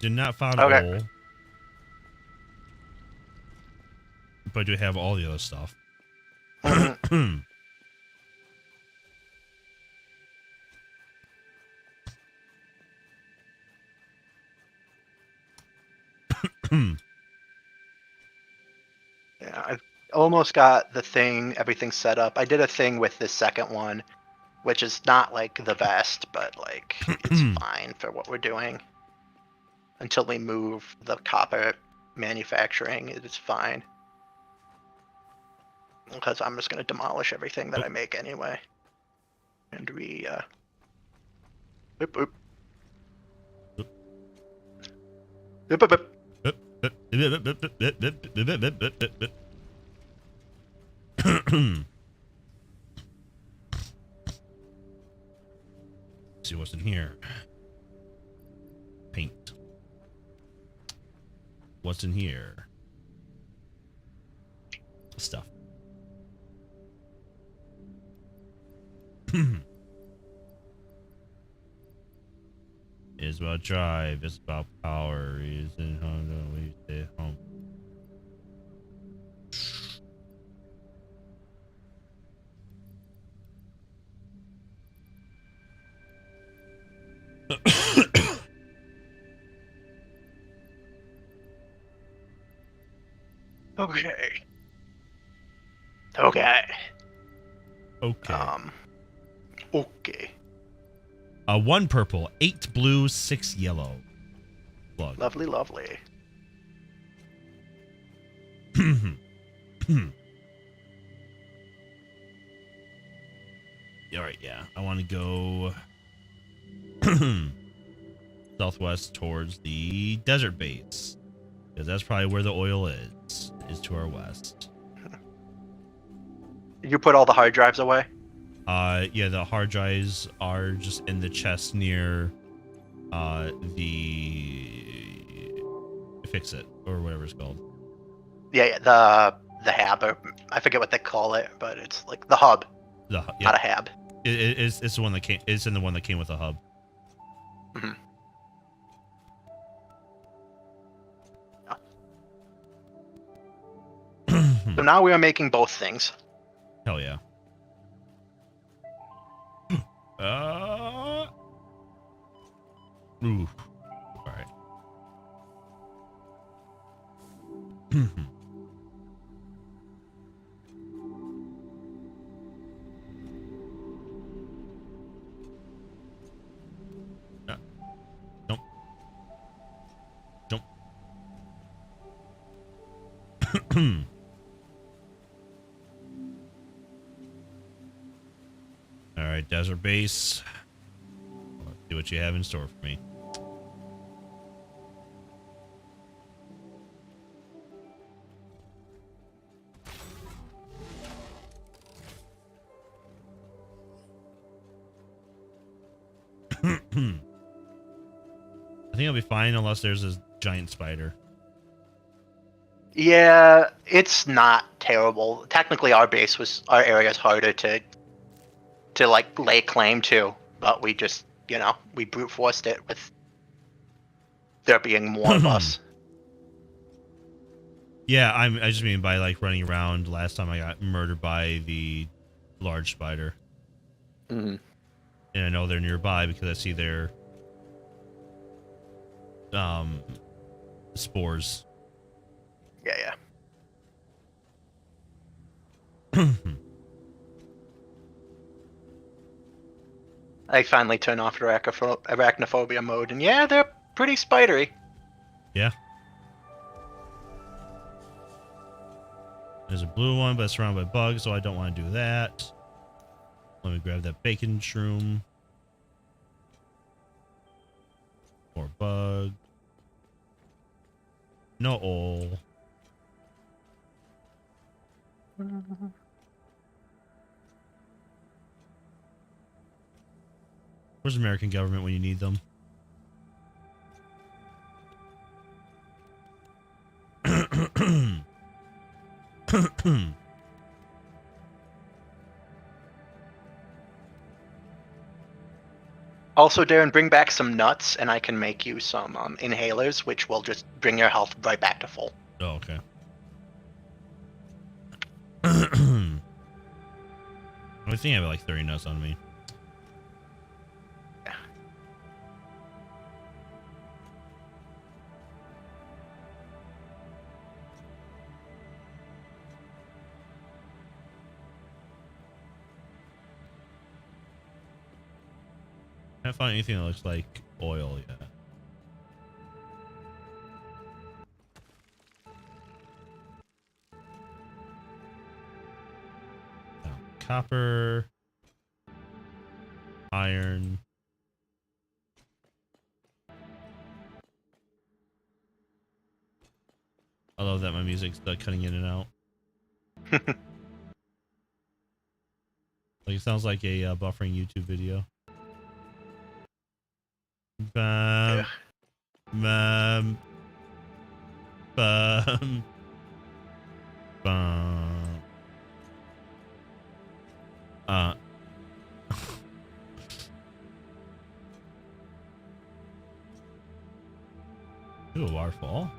Did not find Okay. a hole. But I do have all the other stuff. Yeah, I've almost got everything set up. I did a thing with this second one, which is not, like, the best, but, like, it's fine for what we're doing. Until we move the copper manufacturing, it is fine. Because I'm just going to demolish everything that I make anyway. And we, Oop, oop. Oop, oop, oop. See what's in here. Paint. What's in here? Stuff. It's about drive. It's about power. It's in Honda. We stay home. Okay. Okay. 1 purple, 8 blue, 6 yellow. Plug. Lovely, lovely. All right, yeah. I want to go southwest towards the desert base, because that's probably where the oil is to our west. Did you put all the hard drives away? Yeah, the hard drives are just in the chest near the fix it or whatever it's called. Yeah, the hab, or I forget what they call it, but it's like the hub, not a hab. It's the one that came. It's in the one that came with the hub. Mm-hmm. So now we are making both things. Hell yeah. Ooh. All right. Nope. Nope. All right, desert base. Let's see what you have in store for me. I think I'll be fine unless there's a giant spider. Yeah, it's not terrible. Technically, our area is harder to like lay claim to, but we just, we brute forced it with there being more of us. Yeah, I just mean by like running around. Last time I got murdered by the large spider. Mm-hmm. And I know they're nearby because I see their spores. Yeah. I finally turned off arachnophobia mode, and yeah, they're pretty spidery. Yeah. There's a blue one, but it's surrounded by bugs, so I don't want to do that. Let me grab that bacon shroom. More bug. No ole. Where's the American government when you need them? Also, Darren, bring back some nuts, and I can make you some inhalers, which will just bring your health right back to full. Oh, okay. I think I have like 30 nuts on me. Yeah. Can't find anything that looks like oil yet. Copper, iron. I love that my music's cutting in and out. Like it sounds like a buffering YouTube video. Bam, bam, bam, bam. Ooh, a waterfall.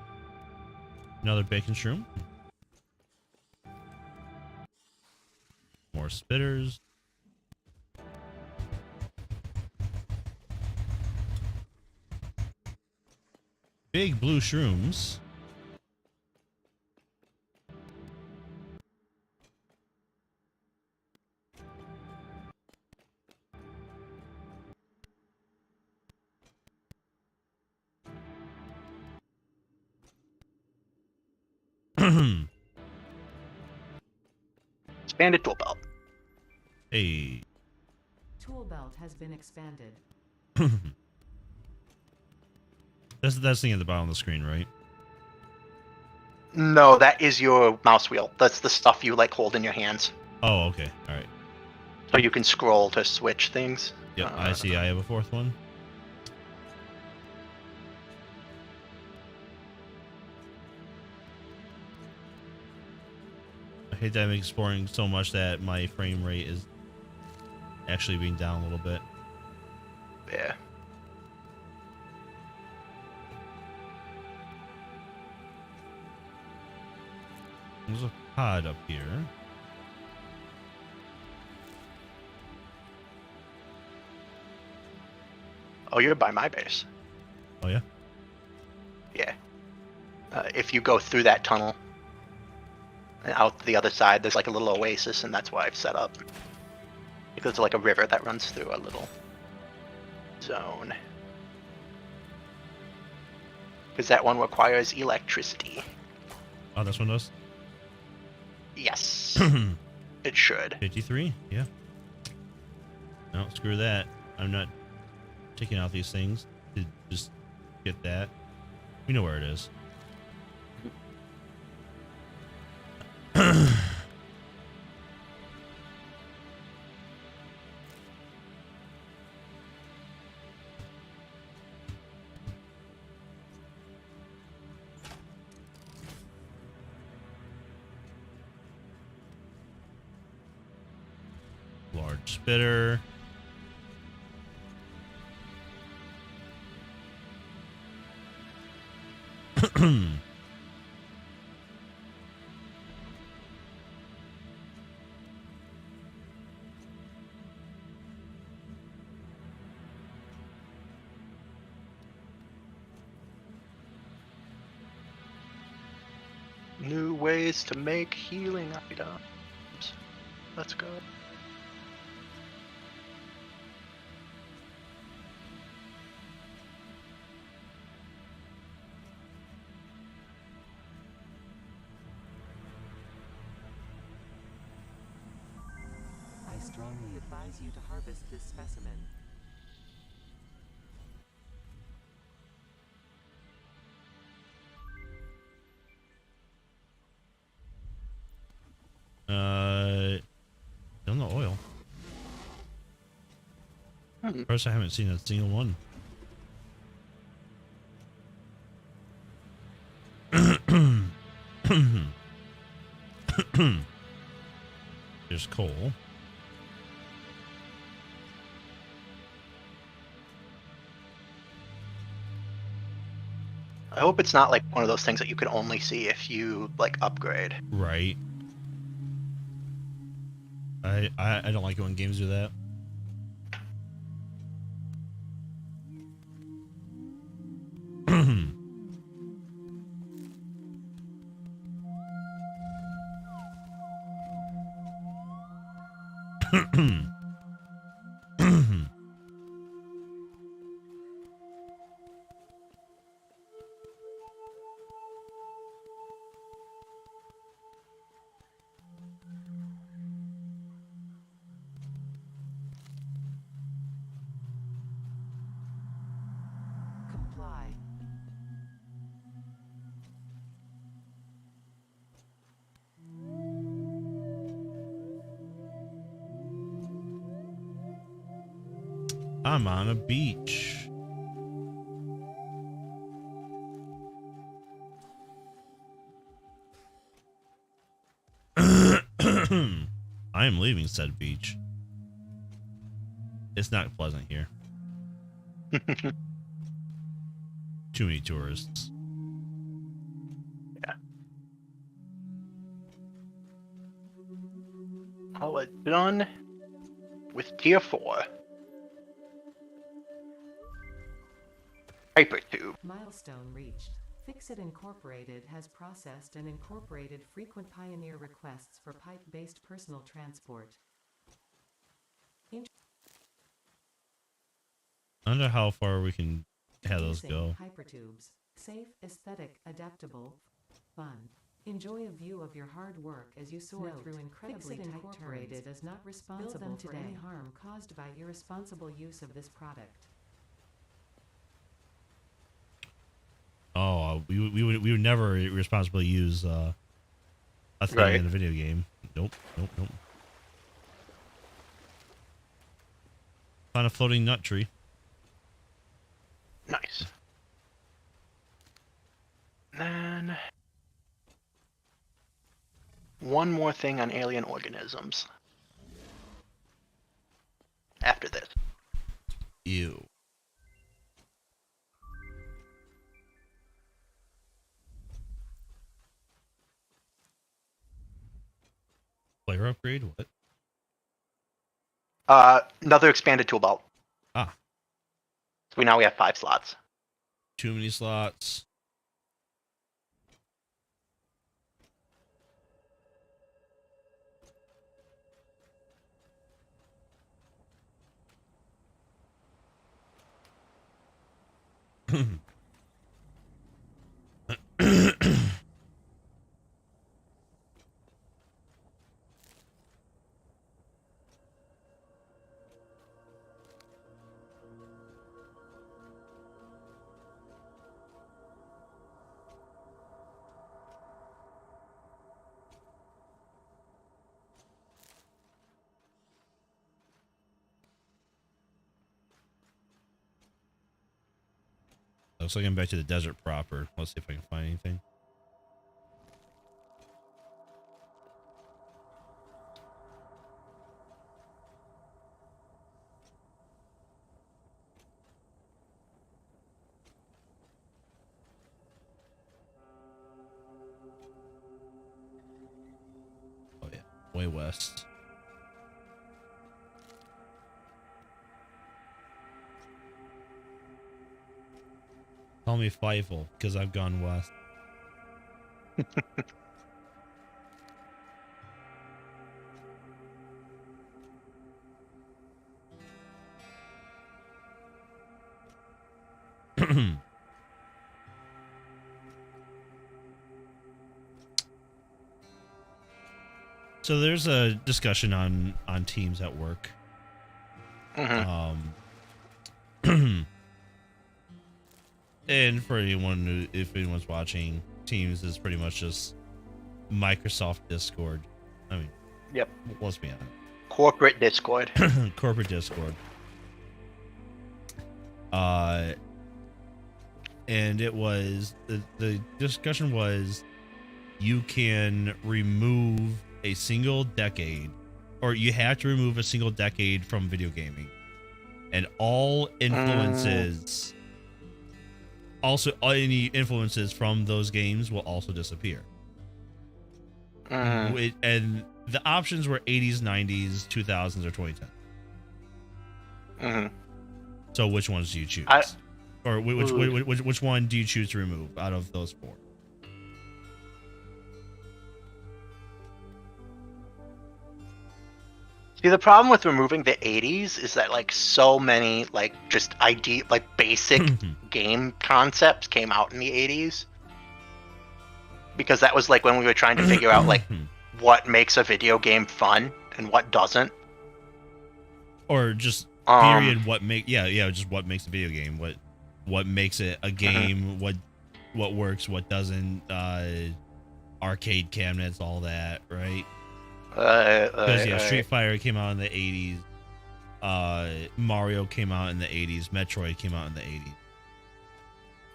Another bacon shroom. More spitters. Big blue shrooms. Expanded tool belt. Hey. Tool belt has been expanded. That's the thing at the bottom of the screen, right? No, that is your mouse wheel. That's the stuff you like hold in your hands, Oh, okay. All right. so you can scroll to switch things. Yep, I see. I have a fourth one. I hate that I'm exploring so much that my frame rate is actually being down a little bit. Yeah. There's a pod up here. Oh, you're by my base. Oh, yeah? Yeah. If you go through that tunnel and out the other side, there's like a little oasis, and that's why I've set up. Because there's like a river that runs through a little zone. Because that one requires electricity. Oh, this one does? Yes. It should. 53? Yeah. No, screw that. I'm not taking out these things to just get that. We know where it is. Large spitter. New ways to make healing items. Let's go. I strongly advise you to harvest this specimen. Still no oil. Hmm. First, I haven't seen a single one. There's coal. I hope it's not like one of those things that you can only see if you like upgrade. Right. I don't like it when games do that. Comply. I'm on a beach. I am leaving said beach. It's not pleasant here. Too many tourists. Yeah. Oh, we're done with tier 4. Hyper tube. Milestone reached. Fixit Incorporated has processed and incorporated frequent Pioneer requests for pipe-based personal transport. I wonder how far we can have those Introducing go. Hypertubes. Safe, aesthetic, adaptable, fun. Enjoy a view of your hard work as you soar through incredibly tight turns. Is not responsible for any harm caused by irresponsible use of this product. we would never responsibly use a thing Right. in a video game. Nope. Find a floating nut tree. Nice. Then one more thing on alien organisms. After this. Ew. Player upgrade? What? Another expanded tool belt. Ah, So now we have 5 slots. too many slots. Looks like I'm back to the desert proper. Let's see if I can find anything. Oh yeah, way west. Call me Feifel, because I've gone west. So there's a discussion on teams at work. And for anyone if anyone's watching, Teams is pretty much just Microsoft Discord. I mean, Yep. let's be honest. Corporate Discord. Corporate Discord. And it was the discussion was you can remove a single decade, or you have to remove a single decade from video gaming, and all influences, also any influences from those games will also disappear. And the options were 80s, 90s, 2000s, or 2010. So which ones do you choose? Or which one do you choose to remove out of those 4? See, the problem with removing the 80s is that like so many like just basic game concepts came out in the 80s. Because that was like when we were trying to figure out like what makes a video game fun and what doesn't. Or just period just what makes a video game, what makes it a game, what works, what doesn't, arcade cabinets, all that, right? Because Street Fighter came out in the 80s, Mario came out in the 80s, Metroid came out in the 80s.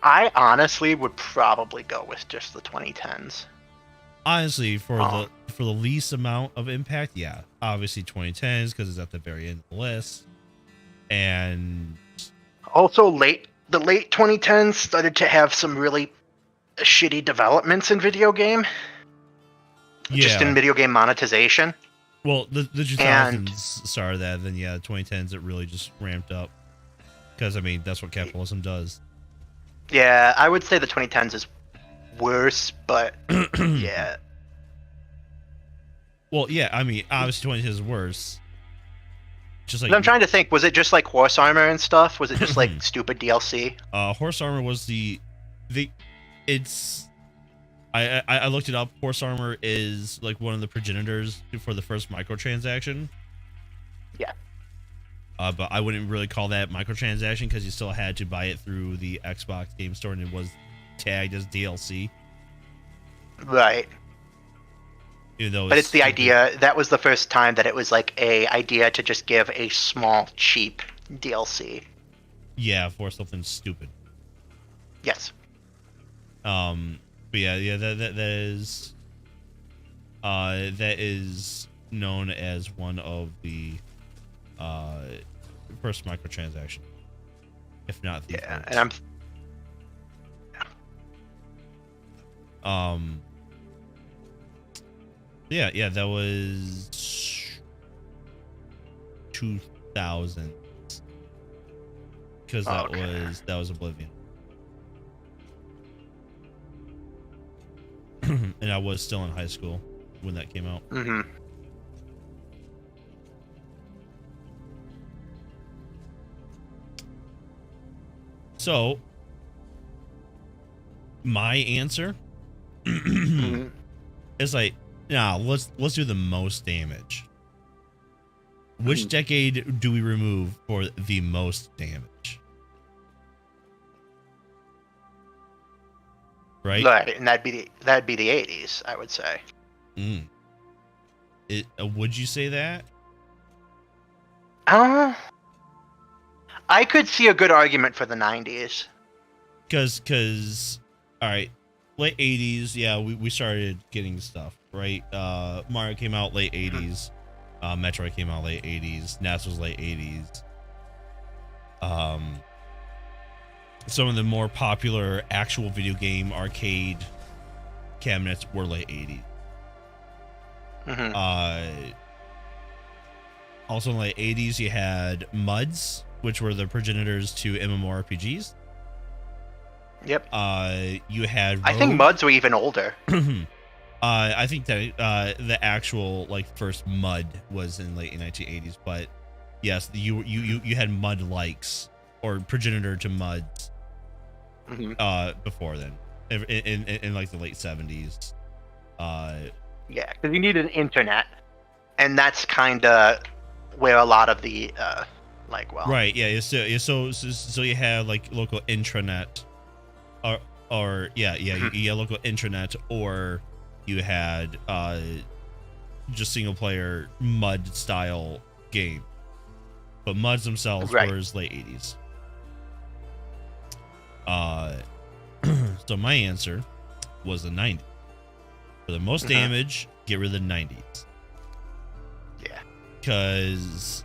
I honestly would probably go with just the 2010s. Honestly, for the least amount of impact, yeah, obviously 2010s because it's at the very end of the list, and also the late 2010s started to have some really shitty developments in video game. Just in video game monetization. Well, the 2000s started that, then yeah, the 2010s it really just ramped up because I mean that's what capitalism does. Yeah, I would say the 2010s is worse, but yeah. Well, yeah, I mean obviously 2010s is worse. Just like I'm trying to think, was it just like horse armor and stuff? Was it just like stupid DLC? Horse armor was I looked it up. Horse armor is like one of the progenitors for the first microtransaction. Yeah. But I wouldn't really call that microtransaction because you still had to buy it through the Xbox Game Store, and it was tagged as DLC. Right. Even though But it's the stupid. idea, that was the first time that it was like a idea to just give a small, cheap DLC. Yeah, for something stupid. Yes. But yeah, that is known as one of the first microtransaction, if not the Yeah, first. and Yeah, that was 2000, because that was Oblivion. And I was still in high school when that came out. Mm-hmm. So my answer Mm-hmm. is like, nah, let's do the most damage. Which decade do we remove for the most damage? Right? Right, and that'd be the 80s, I would say. Would you say that? I could see a good argument for the 90s. Cause all right, late 80s, yeah, we started getting stuff, right? Mario came out late 80s. Metroid came out late 80s. NES was late 80s. Some of the more popular actual video game arcade cabinets were late 80s. Mm-hmm. Also in the late 80s, you had MUDs, which were the progenitors to MMORPGs. Yep. You had I think MUDs were even older. I think that the actual like first MUD was in late 1980s, but yes, you had MUD likes or progenitor to MUDs before then, in like the late 70s. Yeah, because you need an internet, and that's kind of where a lot of the right, yeah. So you have like local intranet, or you had local intranet, or you had just single player MUD style game, but MUDs themselves were as late 80s. So my answer was the 90s. For the most damage, get rid of the 90s. Yeah. Because,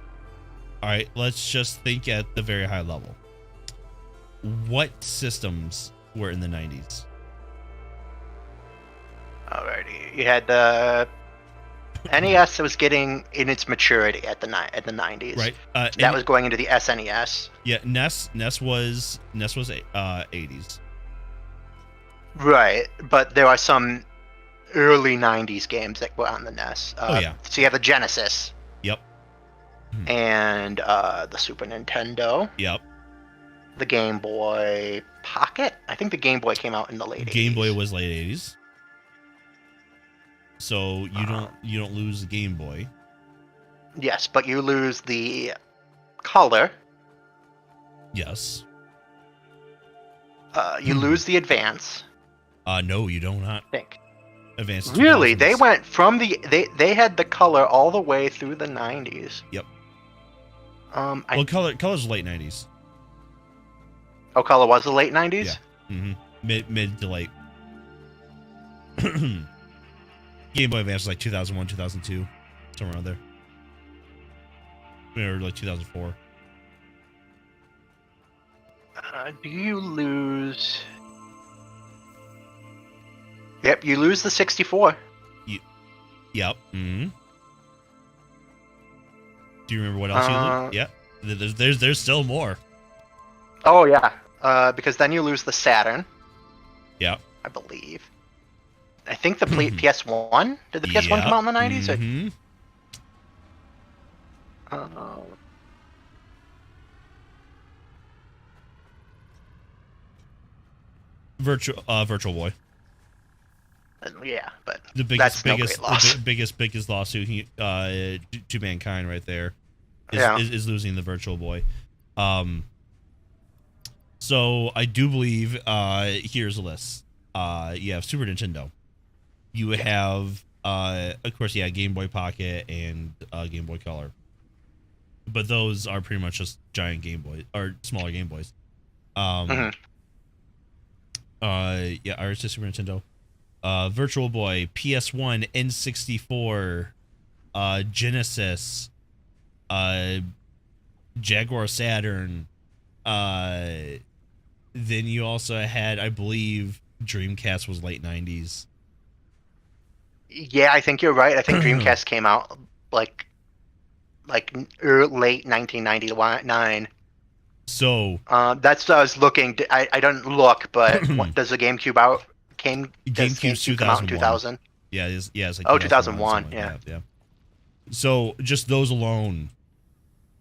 all right, let's just think at the very high level. What systems were in the 90s? Alrighty, you had the NES that was getting in its maturity at the 90s. Right. That was going into the SNES. Yeah, NES was 80s. Right, but there are some early 90s games that were on the NES. So you have the Genesis. Yep. And the Super Nintendo. Yep. The Game Boy Pocket. I think the Game Boy came out in the late 80s. Game Boy was late 80s. So you don't lose the Game Boy. Yes, but you lose the color. Yes. You lose the Advance. No, you do not. I think. Advance. Really, they went from they had the color all the way through the 90s. Yep. Color's late 90s. Oh, color was the late 90s? Yeah. Mid to late. Game Boy Advance was like 2001, 2002, somewhere around there. Or like 2004. Do you lose? Yep, you lose the 64. Yep. Mm-hmm. Do you remember what else you lose? Yeah. There's still more. Oh yeah. Because then you lose the Saturn. Yeah. I believe. I think the PS1. Did the PS1 come out in the 90s? Mm-hmm. Virtual Boy. Yeah, but The that's no great loss. biggest lawsuit to mankind right there is losing the Virtual Boy. So I do believe here's a list. You have Super Nintendo. You have of course, Game Boy Pocket and Game Boy Color. But those are pretty much just giant Game Boys or smaller Game Boys. Ours is Super Nintendo. Virtual Boy, PS1, N64, Genesis, Jaguar Saturn. Then you also had, I believe, Dreamcast was late 90s. Yeah, I think you're right. I think Dreamcast came out like late 1999. So that's what I was looking. I don't look, but what does the GameCube out? Does GameCube's GameCube come out in 2000? Yeah, it's like 2001. Like Yeah. yeah. So just those alone,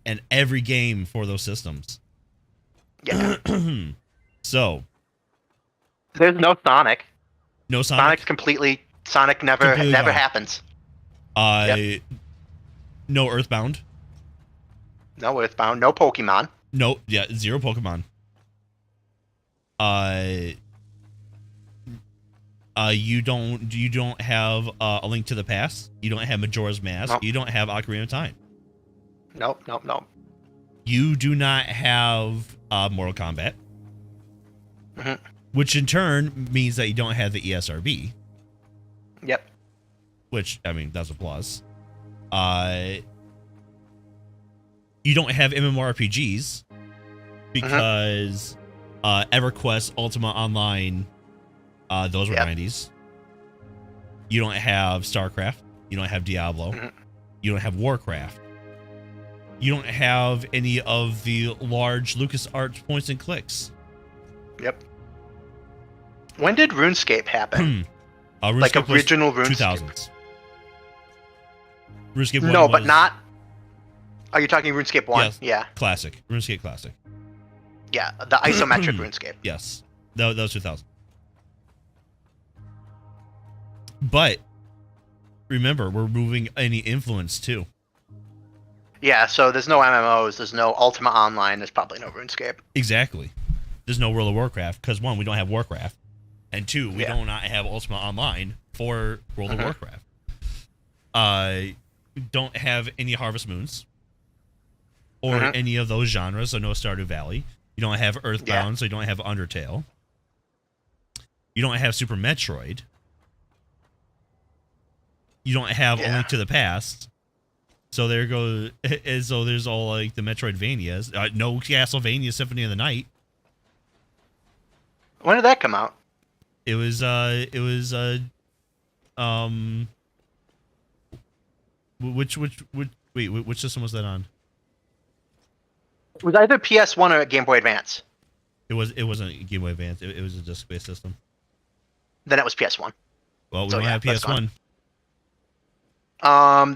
and every game for those systems. Yeah. So there's no Sonic. No Sonic. Sonic never gone. happens. No Earthbound. No Earthbound. No Pokemon. No, zero Pokemon. You don't have A Link to the Past. You don't have Majora's Mask. Nope. You don't have Ocarina of Time. Nope. You do not have Mortal Kombat. Which in turn means that you don't have the ESRB. Yep. Which, I mean, that's a plus. You don't have MMORPGs because EverQuest, Ultima Online, those were 90s. You don't have StarCraft. You don't have Diablo. You don't have Warcraft. You don't have any of the large LucasArts points and clicks. Yep. When did RuneScape happen? RuneScape like original RuneScape? 2000s. RuneScape 1 No, but not... Are you talking RuneScape 1? Yes, yeah. Classic. RuneScape Classic. Yeah, the isometric RuneScape. Yes. That was 2000. But remember, we're moving any influence too. Yeah, so there's no MMOs, there's no Ultima Online, there's probably no RuneScape. Exactly. There's no World of Warcraft because 1, we don't have Warcraft, and 2, we do not have Ultima Online for World of Warcraft. We don't have any Harvest Moons or any of those genres, so no Stardew Valley. You don't have Earthbound, so you don't have Undertale. You don't have Super Metroid. You don't have A Link to the Past. So there goes. So there's all like the Metroidvanias. No Castlevania Symphony of the Night. When did that come out? It was. Which system was that on? It was either PS1 or Game Boy Advance. It wasn't Game Boy Advance. It was a disc-based system. Then it was PS1. Well, we don't have PS1.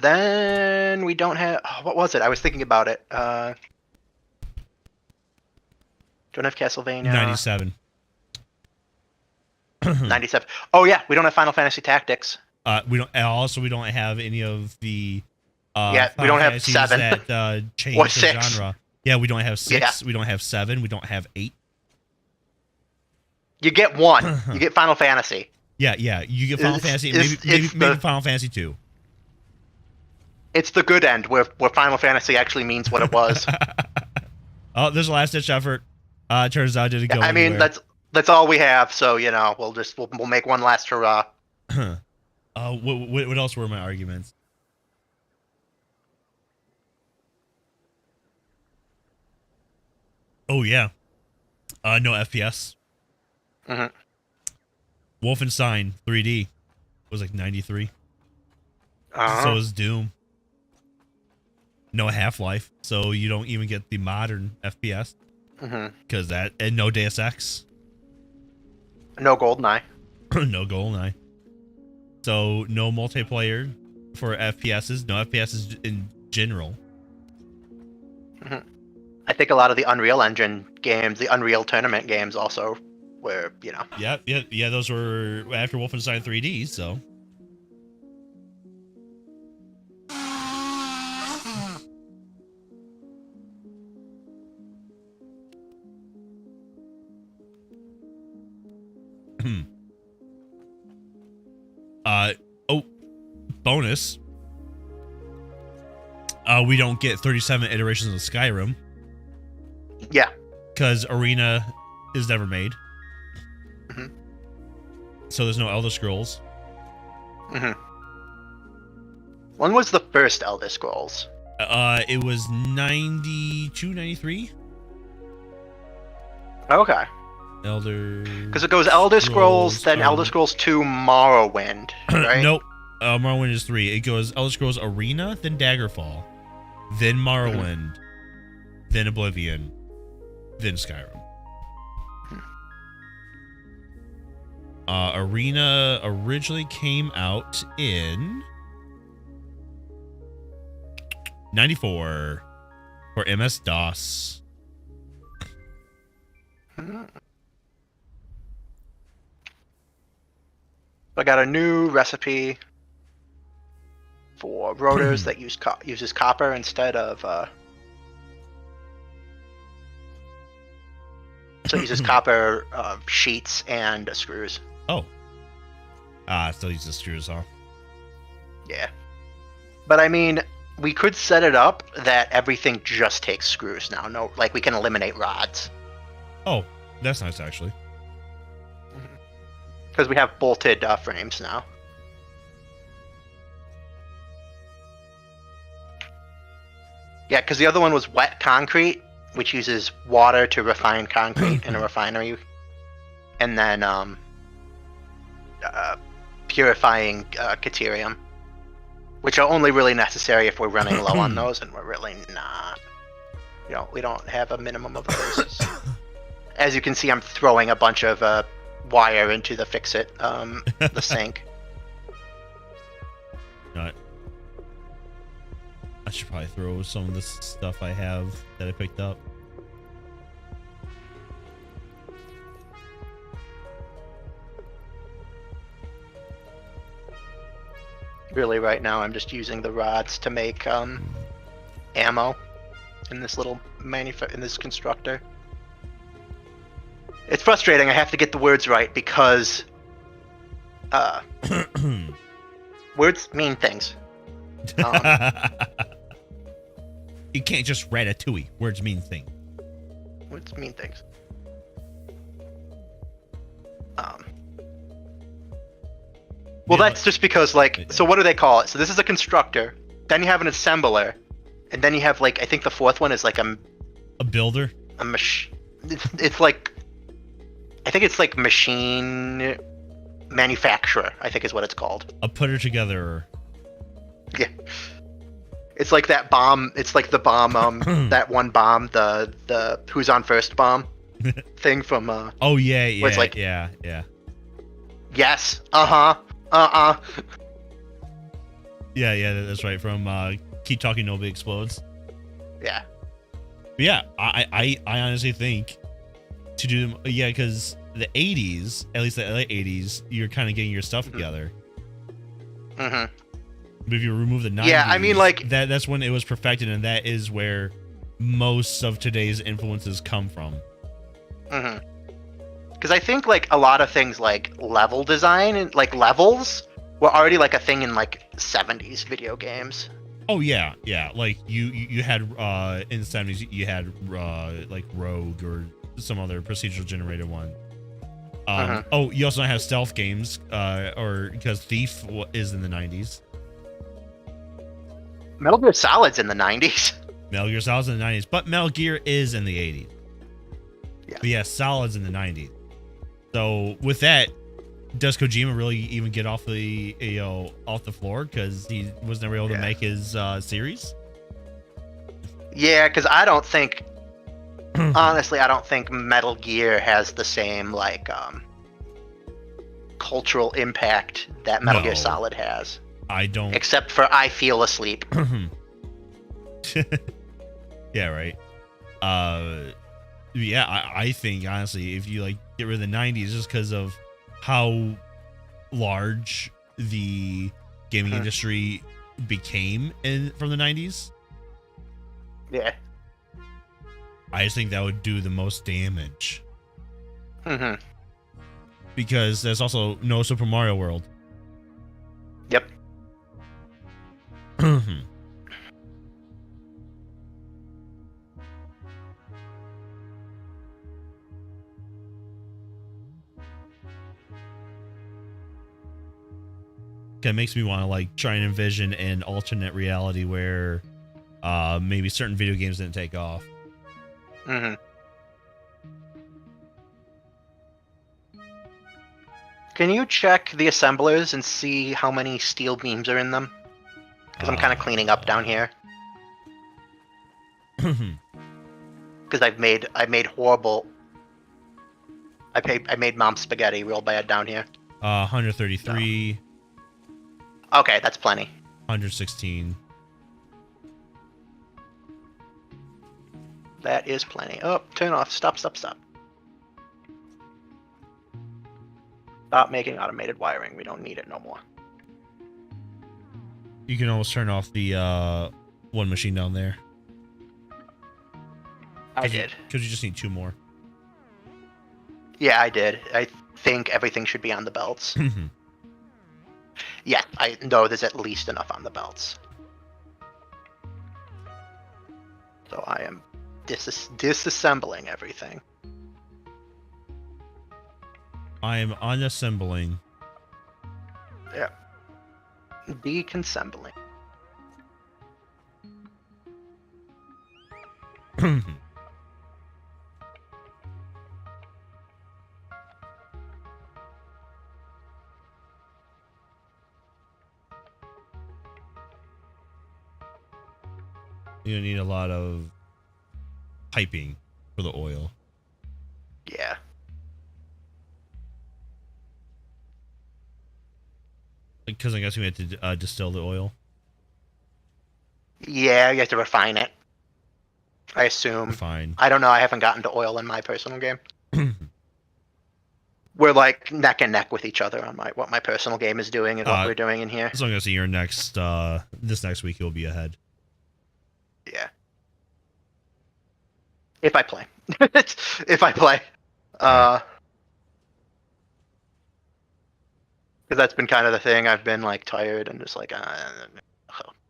Then we don't have... what was it? I was thinking about it. Don't have Castlevania. 97. 97. Oh, yeah. We don't have Final Fantasy Tactics. We don't have any of the we don't have 7. That change the 6. genre. Yeah, we don't have 6. Yeah. We don't have 7. We don't have 8. You get 1. You get Final Fantasy. Yeah. You get Final Fantasy. Maybe Final Fantasy 2. It's the good end where Final Fantasy actually means what it was. Oh, there's a last-ditch effort. Turns out it didn't go I mean, anywhere. that's all we have. So we'll make one last hurrah. What else were my arguments? Oh yeah, no FPS. Wolfenstein 3D was like 93. So is Doom. No Half-Life, so you don't even get the modern FPS. Because and no Deus Ex. No GoldenEye. No GoldenEye. So no multiplayer for FPSs. No FPSs in general. I think a lot of the Unreal Engine games, the Unreal Tournament games, also were Yeah. Those were after Wolfenstein 3D. So. Bonus. We don't get 37 iterations of Skyrim. Yeah. Because Arena is never made. Mm-hmm. So there's no Elder Scrolls. Mm-hmm. When was the first Elder Scrolls? It was 92, 93? Okay. Because it goes Elder Scrolls, then Elder Scrolls 2 Morrowind, right? Nope. Morrowind is 3. It goes Elder Scrolls Arena, then Daggerfall, then Morrowind, then Oblivion, then Skyrim. Arena originally came out in 94 for MS-DOS. I got a new recipe for rotors that uses copper instead of so it uses copper sheets and screws. Oh. It still uses screws, huh? Yeah. But I mean, we could set it up that everything just takes screws now. No, like we can eliminate rods. Oh, that's nice actually. Because we have bolted frames now. Yeah, because the other one was wet concrete, which uses water to refine concrete in a refinery. And then purifying caterium, which are only really necessary if we're running low on those, and we're really not. We don't have a minimum of those. As you can see, I'm throwing a bunch of wire into the fix-it, the sink. Right. I should probably throw some of this stuff I have that I picked up. Really, right now, I'm just using the rods to make ammo in this little in this constructor. It's frustrating. I have to get the words right because words mean things. You can't just ratatouille. Words mean things. Words mean things. Well, that's just because, like, so what do they call it? So this is a constructor. Then you have an assembler, and then you have, like, I think the fourth one is like a builder. It's like, I think it's like machine manufacturer, I think is what it's called. A putter together. Yeah. It's like that bomb. It's like the bomb. That one bomb. The Who's on First bomb thing from. Oh yeah, yeah, it's like, yeah. Yes. Yeah, that's right. From Keep Talking, Nobody Explodes. Yeah. But yeah, I honestly think to do them. Yeah, because the '80s, at least the late '80s, you're kind of getting your stuff together. Mm-hmm. But if you remove the '90s, yeah, I mean, like that's when it was perfected, and that is where most of today's influences come from. Mm-hmm. Because I think like a lot of things like level design and like levels were already like a thing in like '70s video games. Oh yeah. Like you had in the '70s you had like Rogue or some other procedural generated one. Oh, you also have stealth games, or because Thief is in the '90s. Metal Gear Solid's in the '90s. Metal Gear Solid's in the '90s, but Metal Gear is in the '80s. Yeah. But yeah, Solid's in the '90s. So with that, does Kojima really even get off the off the floor because he was never able to make his series? Yeah, because I don't think, honestly, I don't think Metal Gear has the same like cultural impact that Metal Gear Solid has. I don't. Except for I Feel Asleep. Yeah, right. Yeah, I think honestly, if you like get rid of the '90s, just because of how large the gaming industry became from the '90s. Yeah. I just think that would do the most damage. Mm-hmm. Because there's also no Super Mario World. Yep. It makes me want to like try and envision an alternate reality where maybe certain video games didn't take off. Mm-hmm. Can you check the assemblers and see how many steel beams are in them? Because I'm kind of cleaning up down here. Because I made horrible. I made mom spaghetti real bad down here. 133. No. Okay, that's plenty. 116. That is plenty. Oh, turn off. Stop. Stop making automated wiring. We don't need it no more. You can almost turn off the one machine down there. I did. Because you just need 2 more. Yeah, I did. I think everything should be on the belts. Yeah, I know there's at least enough on the belts. So I am disassembling everything. I am unassembling. Yeah. Deconsembling. You need a lot of piping for the oil. Yeah. Because I guess we had to distill the oil. Yeah, you have to refine it. I assume. Fine. I don't know. I haven't gotten to oil in my personal game. We're like neck and neck with each other on what my personal game is doing and what we're doing in here. As long as your next this next week you'll be ahead. Yeah. If I play. If I play. Because that's been kind of the thing. I've been like tired and just like.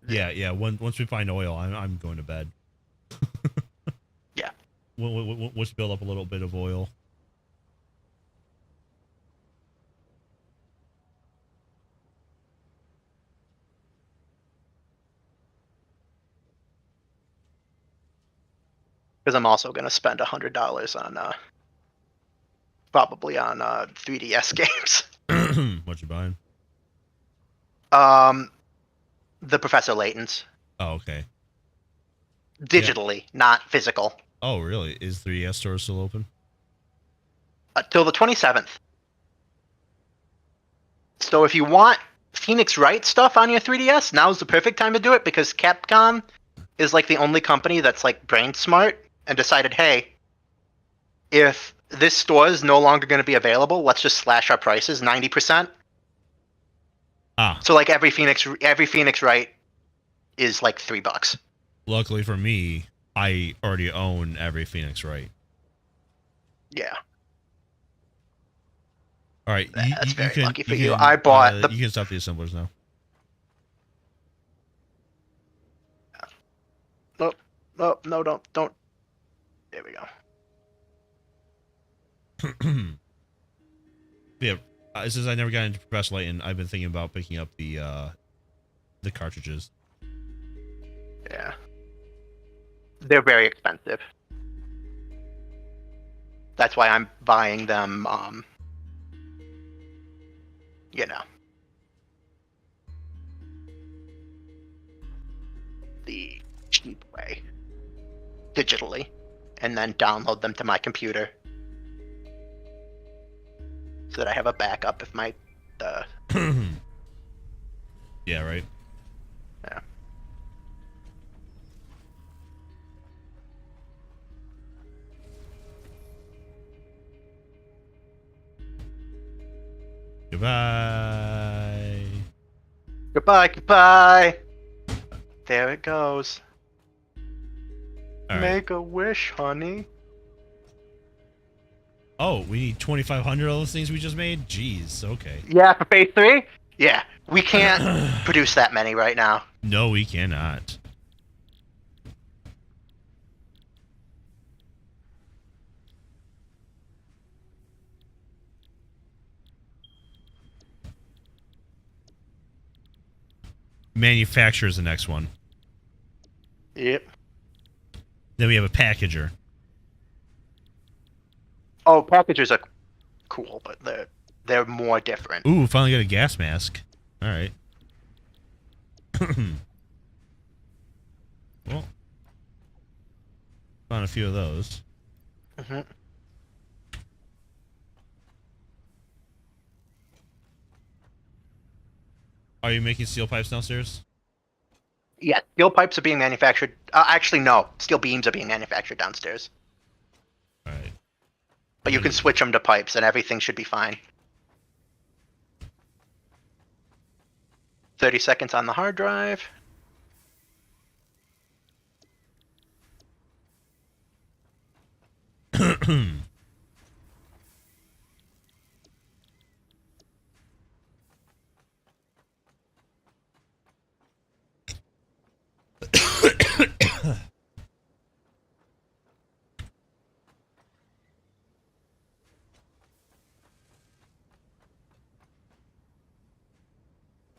Yeah. Once we find oil, I'm going to bed. Yeah. Let's build up a little bit of oil. Because I'm also going to spend $100 on probably on 3DS games. What you buying? The Professor Layton's. Oh, okay. Digitally, not physical. Oh, really? Is 3DS store still open? Till the 27th. So if you want Phoenix Wright stuff on your 3DS, now's the perfect time to do it because Capcom is like the only company that's like brain smart and decided, hey, if this store is no longer going to be available, let's just slash our prices 90%. So like every Phoenix Wright is like $3. Luckily for me, I already own every Phoenix Wright. Yeah. All right, that's very lucky for you. Can, I bought you can stop the assemblers now. No, don't. There we go. Yeah, since I never got into Professor Layton, I've been thinking about picking up the cartridges. Yeah. They're very expensive. That's why I'm buying them, the cheap way. Digitally. And then download them to my computer. So that I have a backup if my, Yeah, right? Yeah. Goodbye. Goodbye. There it goes. All right. Make a wish, honey. Oh, we need 2,500 of those things we just made? Jeez, okay. Yeah, for phase 3? Yeah, we can't produce that many right now. No, we cannot. Manufacturer is the next one. Yep. Then we have a packager. Oh, packagers are cool, but they're more different. Ooh, finally got a gas mask. All right. Well, found a few of those. Mm-hmm. Are you making steel pipes downstairs? Yeah, steel pipes are being manufactured. Actually, no. Steel beams are being manufactured downstairs. All right. But you can switch them to pipes, and everything should be fine. 30 seconds on the hard drive.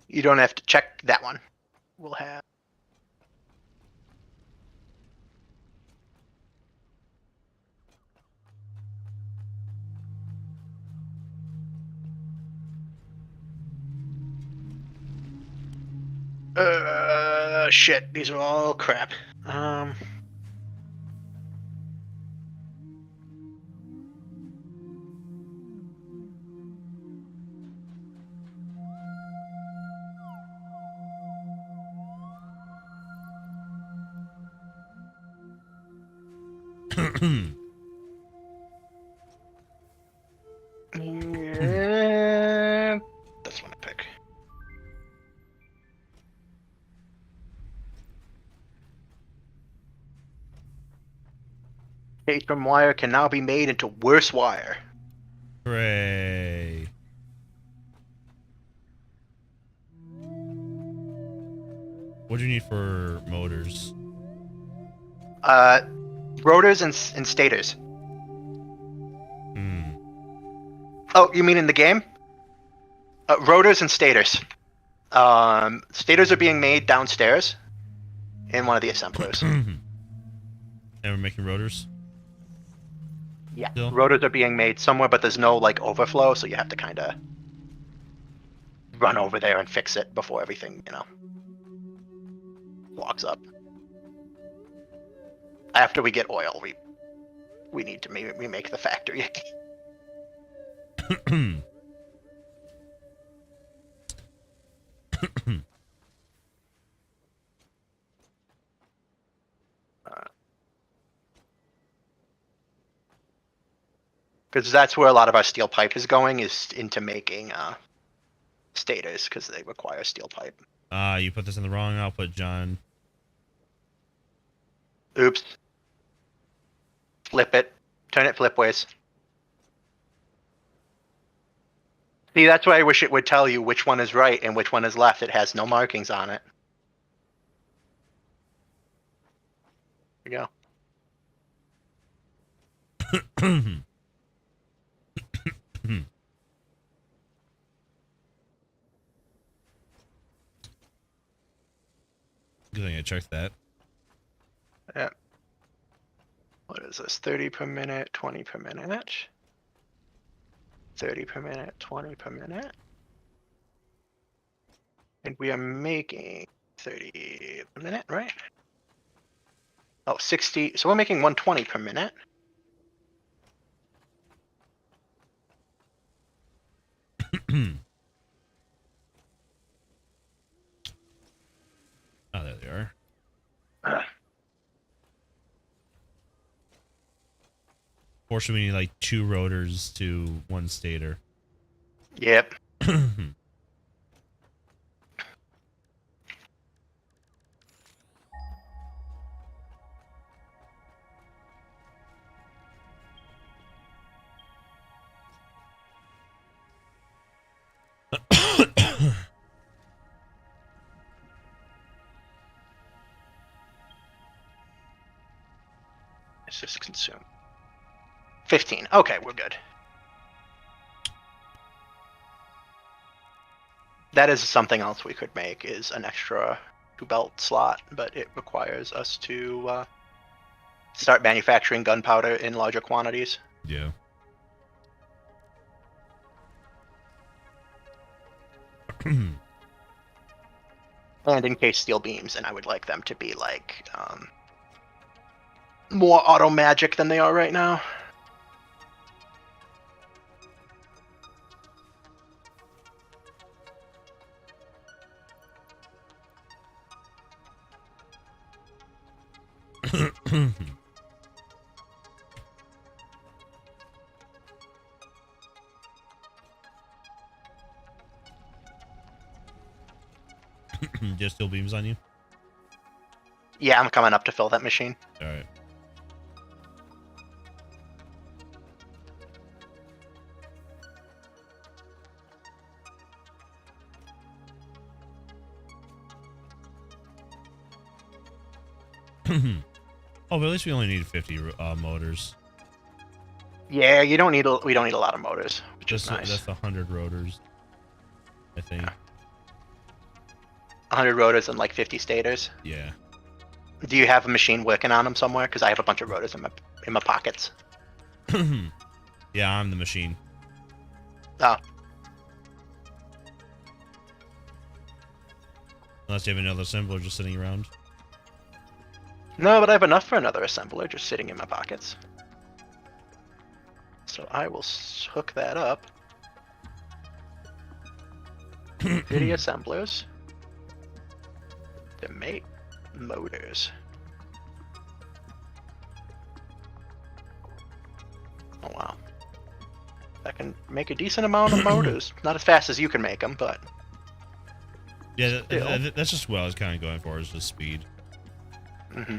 You don't have to check that one. We'll have. Shit. These are all crap. Yeah, that's one I pick. Case-from wire can now be made into worse wire. Hooray. What do you need for motors? Rotors and stators. Hmm. Oh, you mean in the game? Rotors and stators. Stators are being made downstairs in one of the assemblers. And we're making rotors? Yeah, Still? rotors are being made somewhere, but there's no like overflow, so you have to kind of run over there and fix it before everything, locks up. After we get oil, we need to remake the factory. Because that's where a lot of our steel pipe is going, is into making stators, because they require steel pipe. You put this in the wrong output, John. Oops. Flip it. Turn it flipways. See, that's why I wish it would tell you which one is right and which one is left. It has no markings on it. There you go. Good thing I checked that. Yeah. What is this? 30 per minute, 20 per minute. 30 per minute, 20 per minute. And we are making 30 per minute, right? Oh, 60. So we're making 120 per minute. Oh, there they are. Fortunately, we need like 2 rotors to 1 stator. Yep. It's just consume. 15. Okay, we're good. that is something else we could make, is an extra 2-belt slot, but it requires us to start manufacturing gunpowder in larger quantities. Yeah. And in case steel beams, and I would like them to be like more auto magic than they are right now. Just steel beams on you? Yeah, I'm coming up to fill that machine. All right. Oh, but at least we only need 50 motors. Yeah, we don't need a lot of motors, which is nice. That's 100 rotors, I think. Yeah. 100 rotors and like 50 stators. Yeah. Do you have a machine working on them somewhere? Because I have a bunch of rotors in my pockets. Yeah, I'm the machine. Oh. Unless you have another assembler just sitting around. No, but I have enough for another assembler just sitting in my pockets. So I will hook that up. 50 assemblers to make motors. Oh wow. That can make a decent amount of motors. Not as fast as you can make them, but... Yeah, that's just what I was kind of going for, is just speed. Mm-hmm.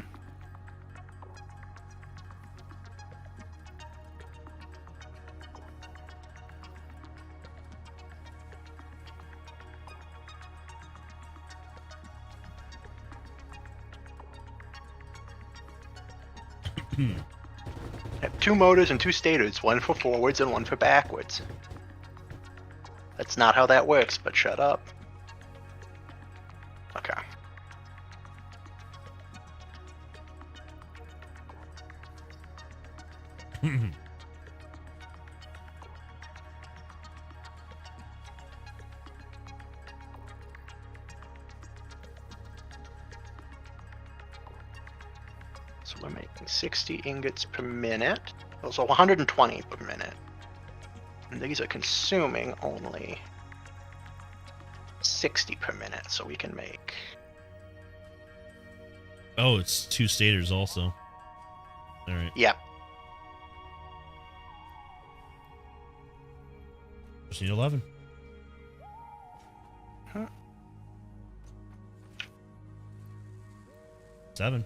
I have 2 motors and 2 stators, one for forwards and one for backwards. That's not how that works, but shut up. Okay. So we're making 60 ingots per minute. So 120 per minute. And these are consuming only 60 per minute, so we can make... Oh, it's 2 stators also. Alright. Yeah. Just need 11. Huh. 7.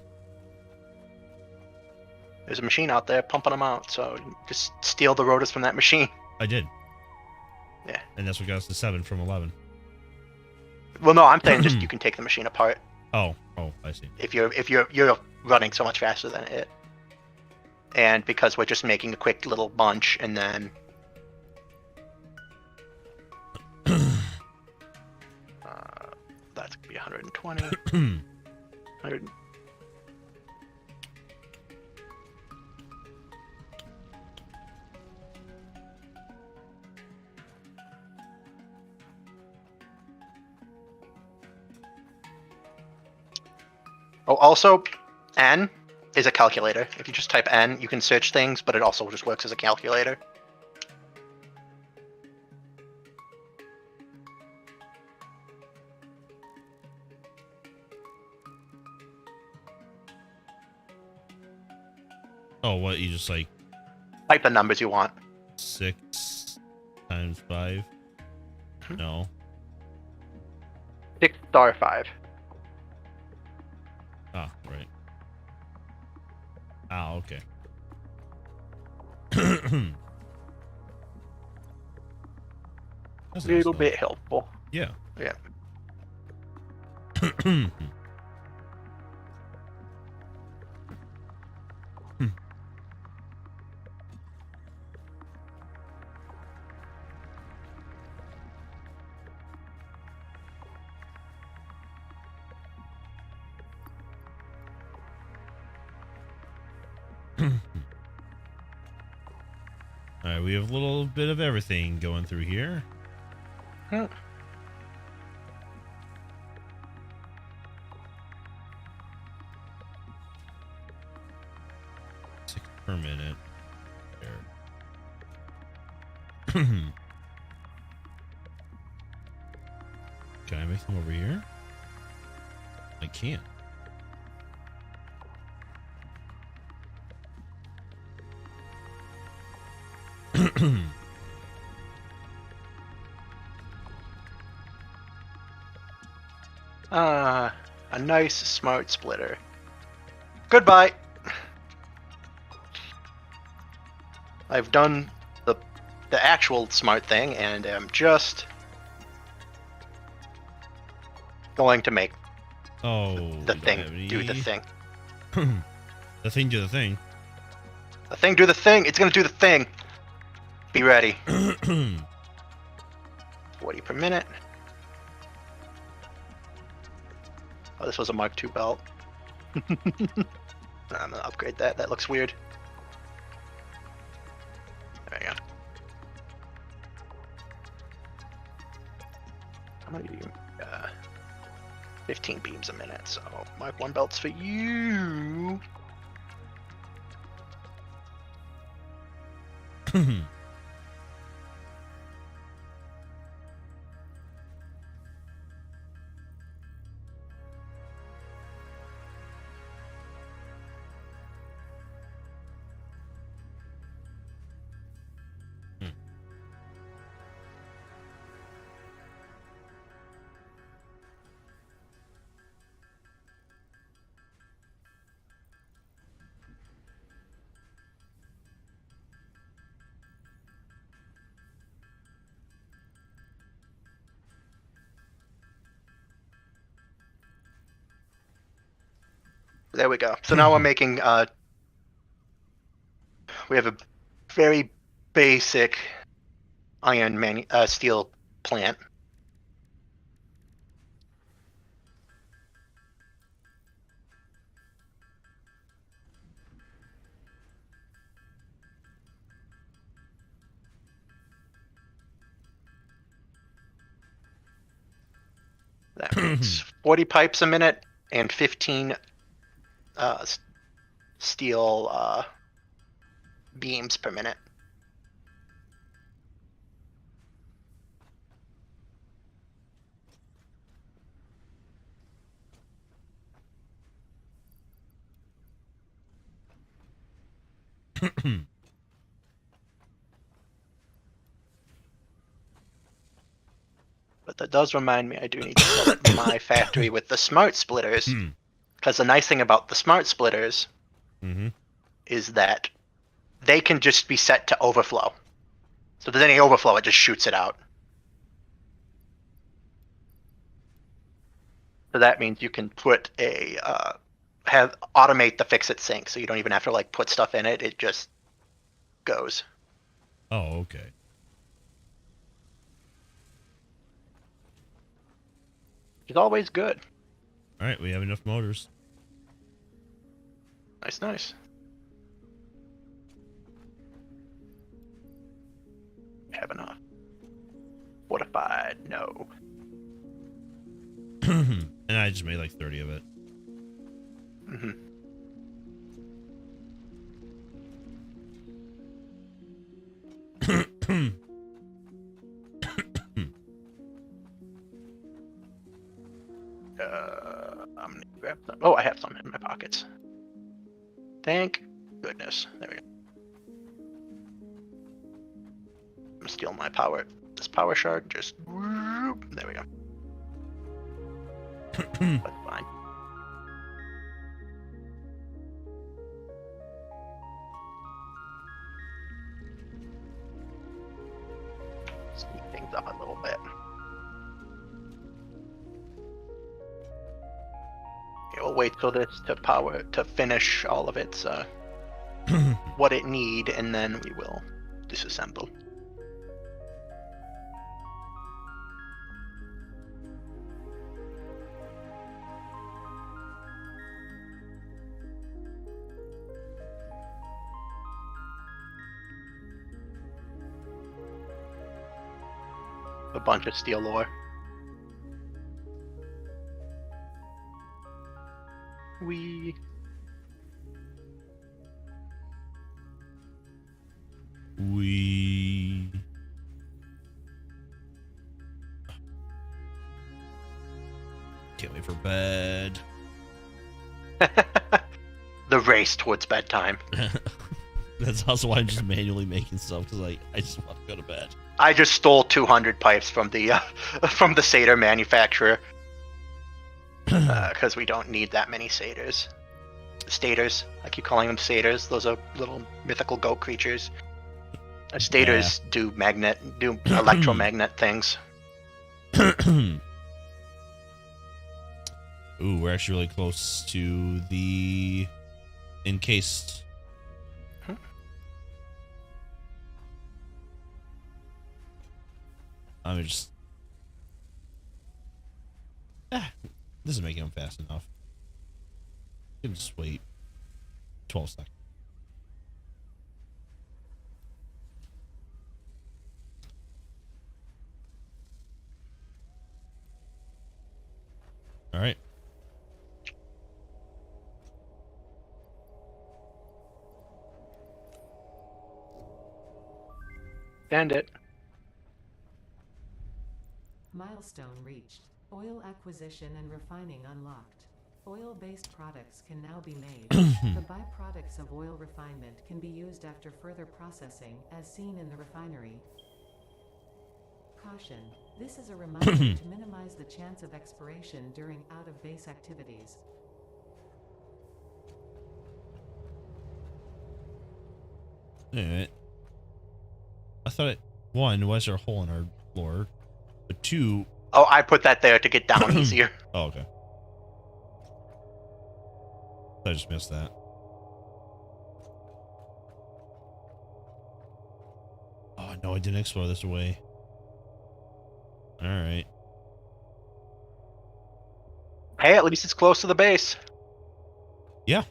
There's a machine out there pumping them out, so just steal the rotors from that machine. I did. Yeah. And that's what got us to 7 from 11. Well, no, I'm saying just you can take the machine apart. Oh, I see. If you're running so much faster than it. And because we're just making a quick little bunch, and then that's gonna be 120. 100. Oh, also, N is a calculator. If you just type N, you can search things, but it also just works as a calculator. Oh, what? You just like Type the numbers you want. 6 times 5? No. 6 star 5. Ah, right. Ah, okay. That's A little nice, bit helpful. Yeah. Yeah. All right, we have a little bit of everything going through here. Huh. 6 per minute. There. Can I make them over here? I can't. A nice smart splitter. Goodbye. I've done the actual smart thing, and am just going to make Oh, the we don't thing have any- do the thing. The thing do the thing. The thing do the thing. It's gonna do the thing. Be ready. 40 per minute. Oh, this was a Mark II belt. I'm gonna upgrade that. That looks weird. There we go. How many do you? 15 beams a minute. So Mark I belts for you. There we go. So now we're making, we have a very basic iron steel plant. That makes 40 pipes a minute and 15 steel beams per minute. But that does remind me, I do need to set up my factory with the smart splitters. Because the nice thing about the smart splitters is that they can just be set to overflow. So if there's any overflow, it just shoots it out. So that means you can put a automate the fix-it sink, so you don't even have to like put stuff in it. It just goes. Oh, okay. Which is always good. All right, we have enough motors. Nice, nice. We have enough. Fortified, no. And I just made like 30 of it. I'm gonna grab some. Oh, I have some in my pockets. Thank goodness. There we go. I'm gonna steal my power. This power shard. Just there we go. That's fine. Speed things up a little bit. Okay, we'll wait till this to finish all of its what it need, and then we will disassemble. a bunch of steel ore. We can't wait for bed. the race towards bedtime. That's also why I'm just manually making stuff, because I just want to go to bed. I just stole 200 pipes from the satyr manufacturer because we don't need that many satyrs. Staters. I keep calling them satyrs. Those are little mythical goat creatures. Staters do electromagnet things. Ooh, we're actually really close to the encased. I'm just. This is making them fast enough. You can just wait 12 seconds. All right. And it. Milestone reached. Oil acquisition and refining unlocked. Oil-based products can now be made. The byproducts of oil refinement can be used after further processing, as seen in the refinery. Caution. This is a reminder to minimize the chance of expiration during out-of-base activities. Alright. I thought one, why is there a hole in our floor? But two... Oh, I put that there to get down easier. Oh, okay. I just missed that. Oh, no, I didn't explore this away. Alright. Hey, at least it's close to the base. Yeah.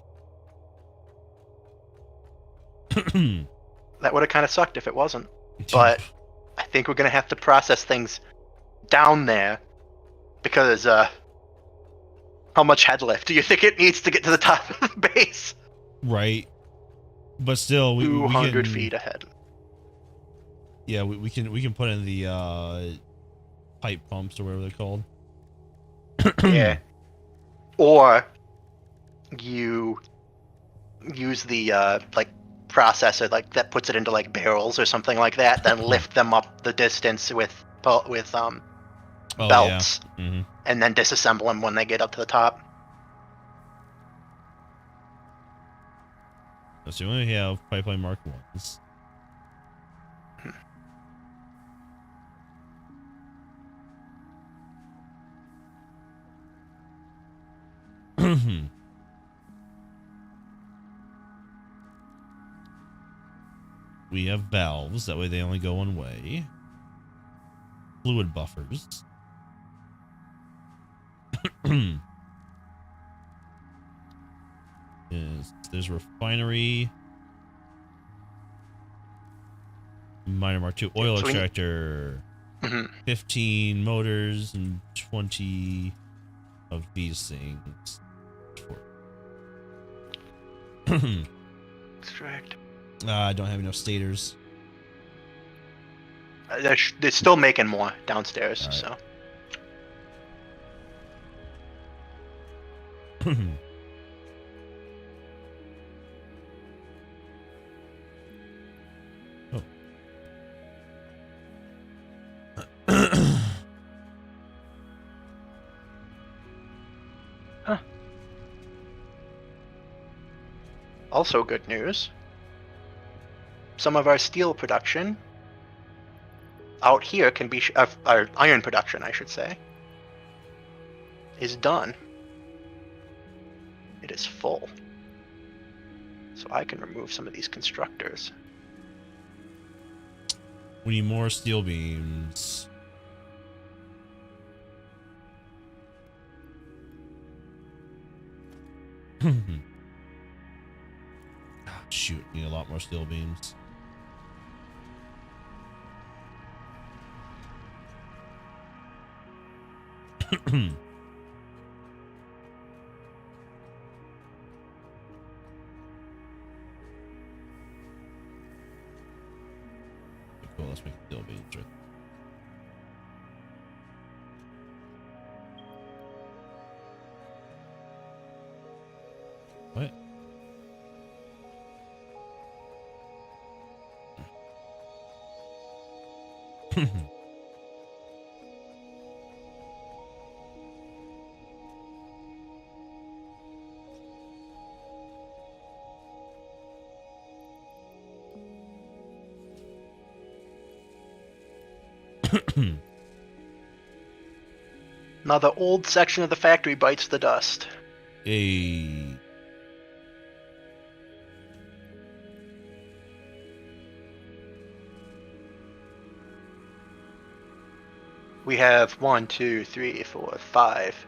That would have kind of sucked if it wasn't. But I think we're going to have to process things down there because how much headlift do you think it needs to get to the top of the base? Right. But still, we 200 can, feet ahead. Yeah, we can put in the pipe pumps or whatever they're called. Yeah. Or you use the like processor like that puts it into like barrels or something like that, then lift them up the distance with belts, yeah. and then disassemble them when they get up to the top. So we only have pipeline mark 1s. We have valves, that way they only go one way. Fluid buffers. There's refinery. Minor Mark II oil extractor. 15 motors and 20 of these things. Extract. I don't have enough stators. They're still making more downstairs, right. so. Huh. Also good news. Some of our steel production out here can be, our iron production, I should say, is done. It is full. So I can remove some of these constructors. We need more steel beams. Shoot, need a lot more steel beams. Cool, let's make steel beams right. What? Now the old section of the factory bites the dust. A We have 1, 2, 3, 4, 5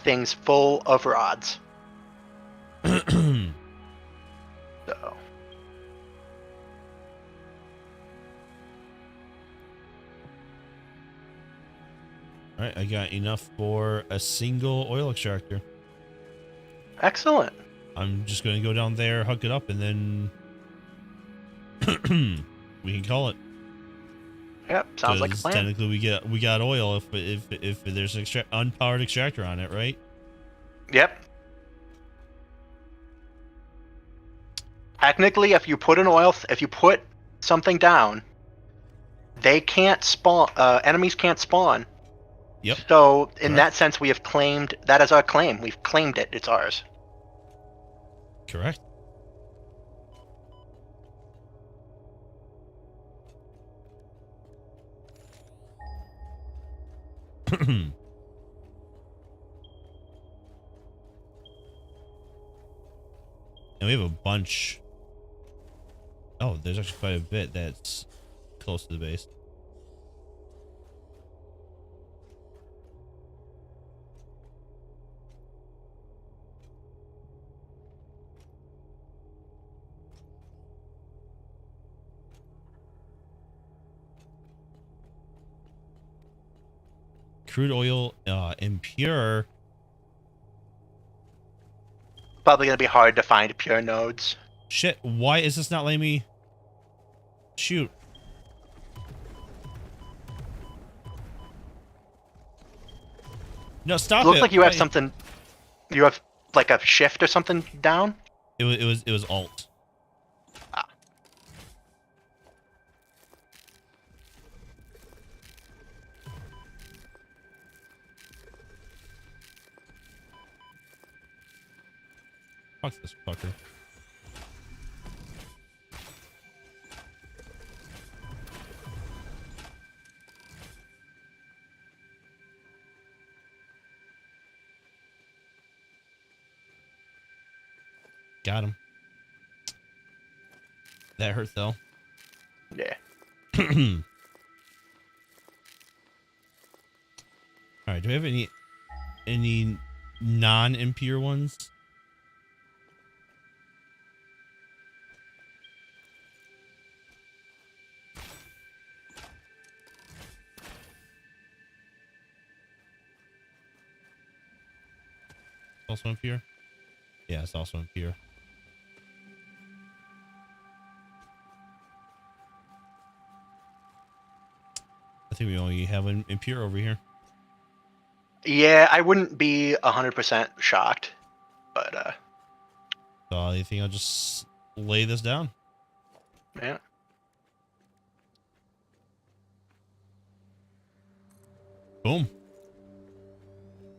things full of rods. So all right, I got enough for a single oil extractor. excellent. I'm just going to go down there, hook it up, and then we can call it. Yep, sounds like a 'Cause plan. technically, we got oil if there's an unpowered extractor on it, right? Yep. Technically, if you put something down, they can't spawn. Enemies can't spawn. Yep. So in Correct. that sense, we have claimed that as our claim. We've claimed it. It's ours. Correct. And we have a bunch. Oh, there's actually quite a bit that's close to the base. Crude oil, impure. Probably gonna be hard to find pure nodes. Shit, why is this not letting me shoot? No, stop it. Looks like you have Why- something. You have like a shift or something down. It was alt. Ah. Fuck this fucker. Got him. That hurt though. Yeah. All right, do we have any non-impure ones? Also impure? Yeah, it's also impure. I think we only have an impure over here. Yeah, I wouldn't be 100% shocked, but So I think I'll just lay this down. yeah. Boom.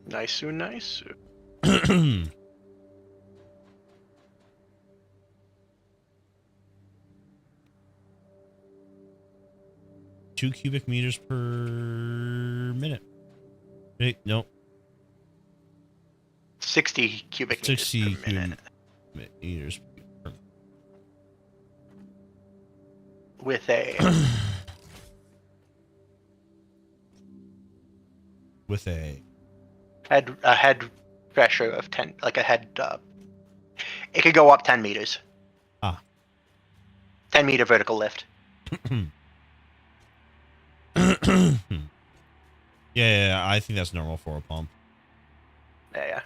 Nice, nice. 2 cubic meters per minute. Wait, no. 60 cubic 60 meters per minute. meters per With a with a head pressure of 10, like a head. It could go up 10 meters. Ah. 10-meter vertical lift. Yeah, I think that's normal for a pump. Yeah.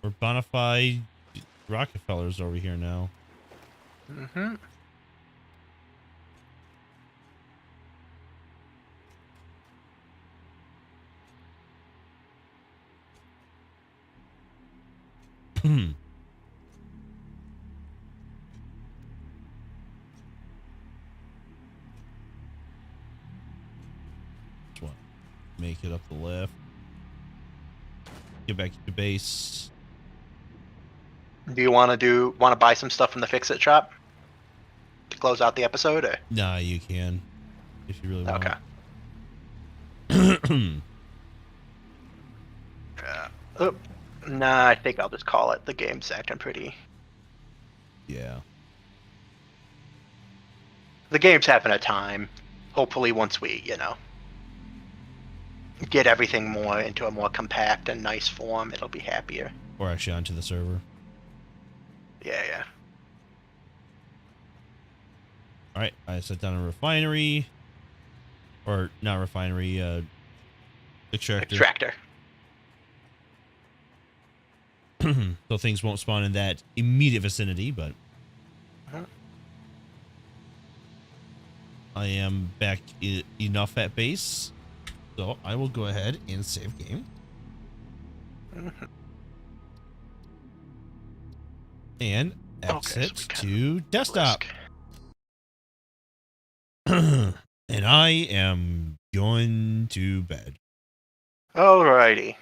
We're bonafide Rockefellers over here now. Mm-hmm. Just want to make it up the lift. Get back to base. Do you want to buy some stuff from the Fix It shop to close out the episode? Or? Nah, you can. If you really want. Okay. Nah, I think I'll just call it. The game's acting pretty. Yeah. The game's having a time. Hopefully once we, get everything more into a more compact and nice form, it'll be happier. Or actually onto the server. Yeah. Alright, I set down a refinery. Or not refinery, extractor. So things won't spawn in that immediate vicinity, but I am back enough at base. So I will go ahead and save game. And exit to desktop. And I am going to bed. Alrighty.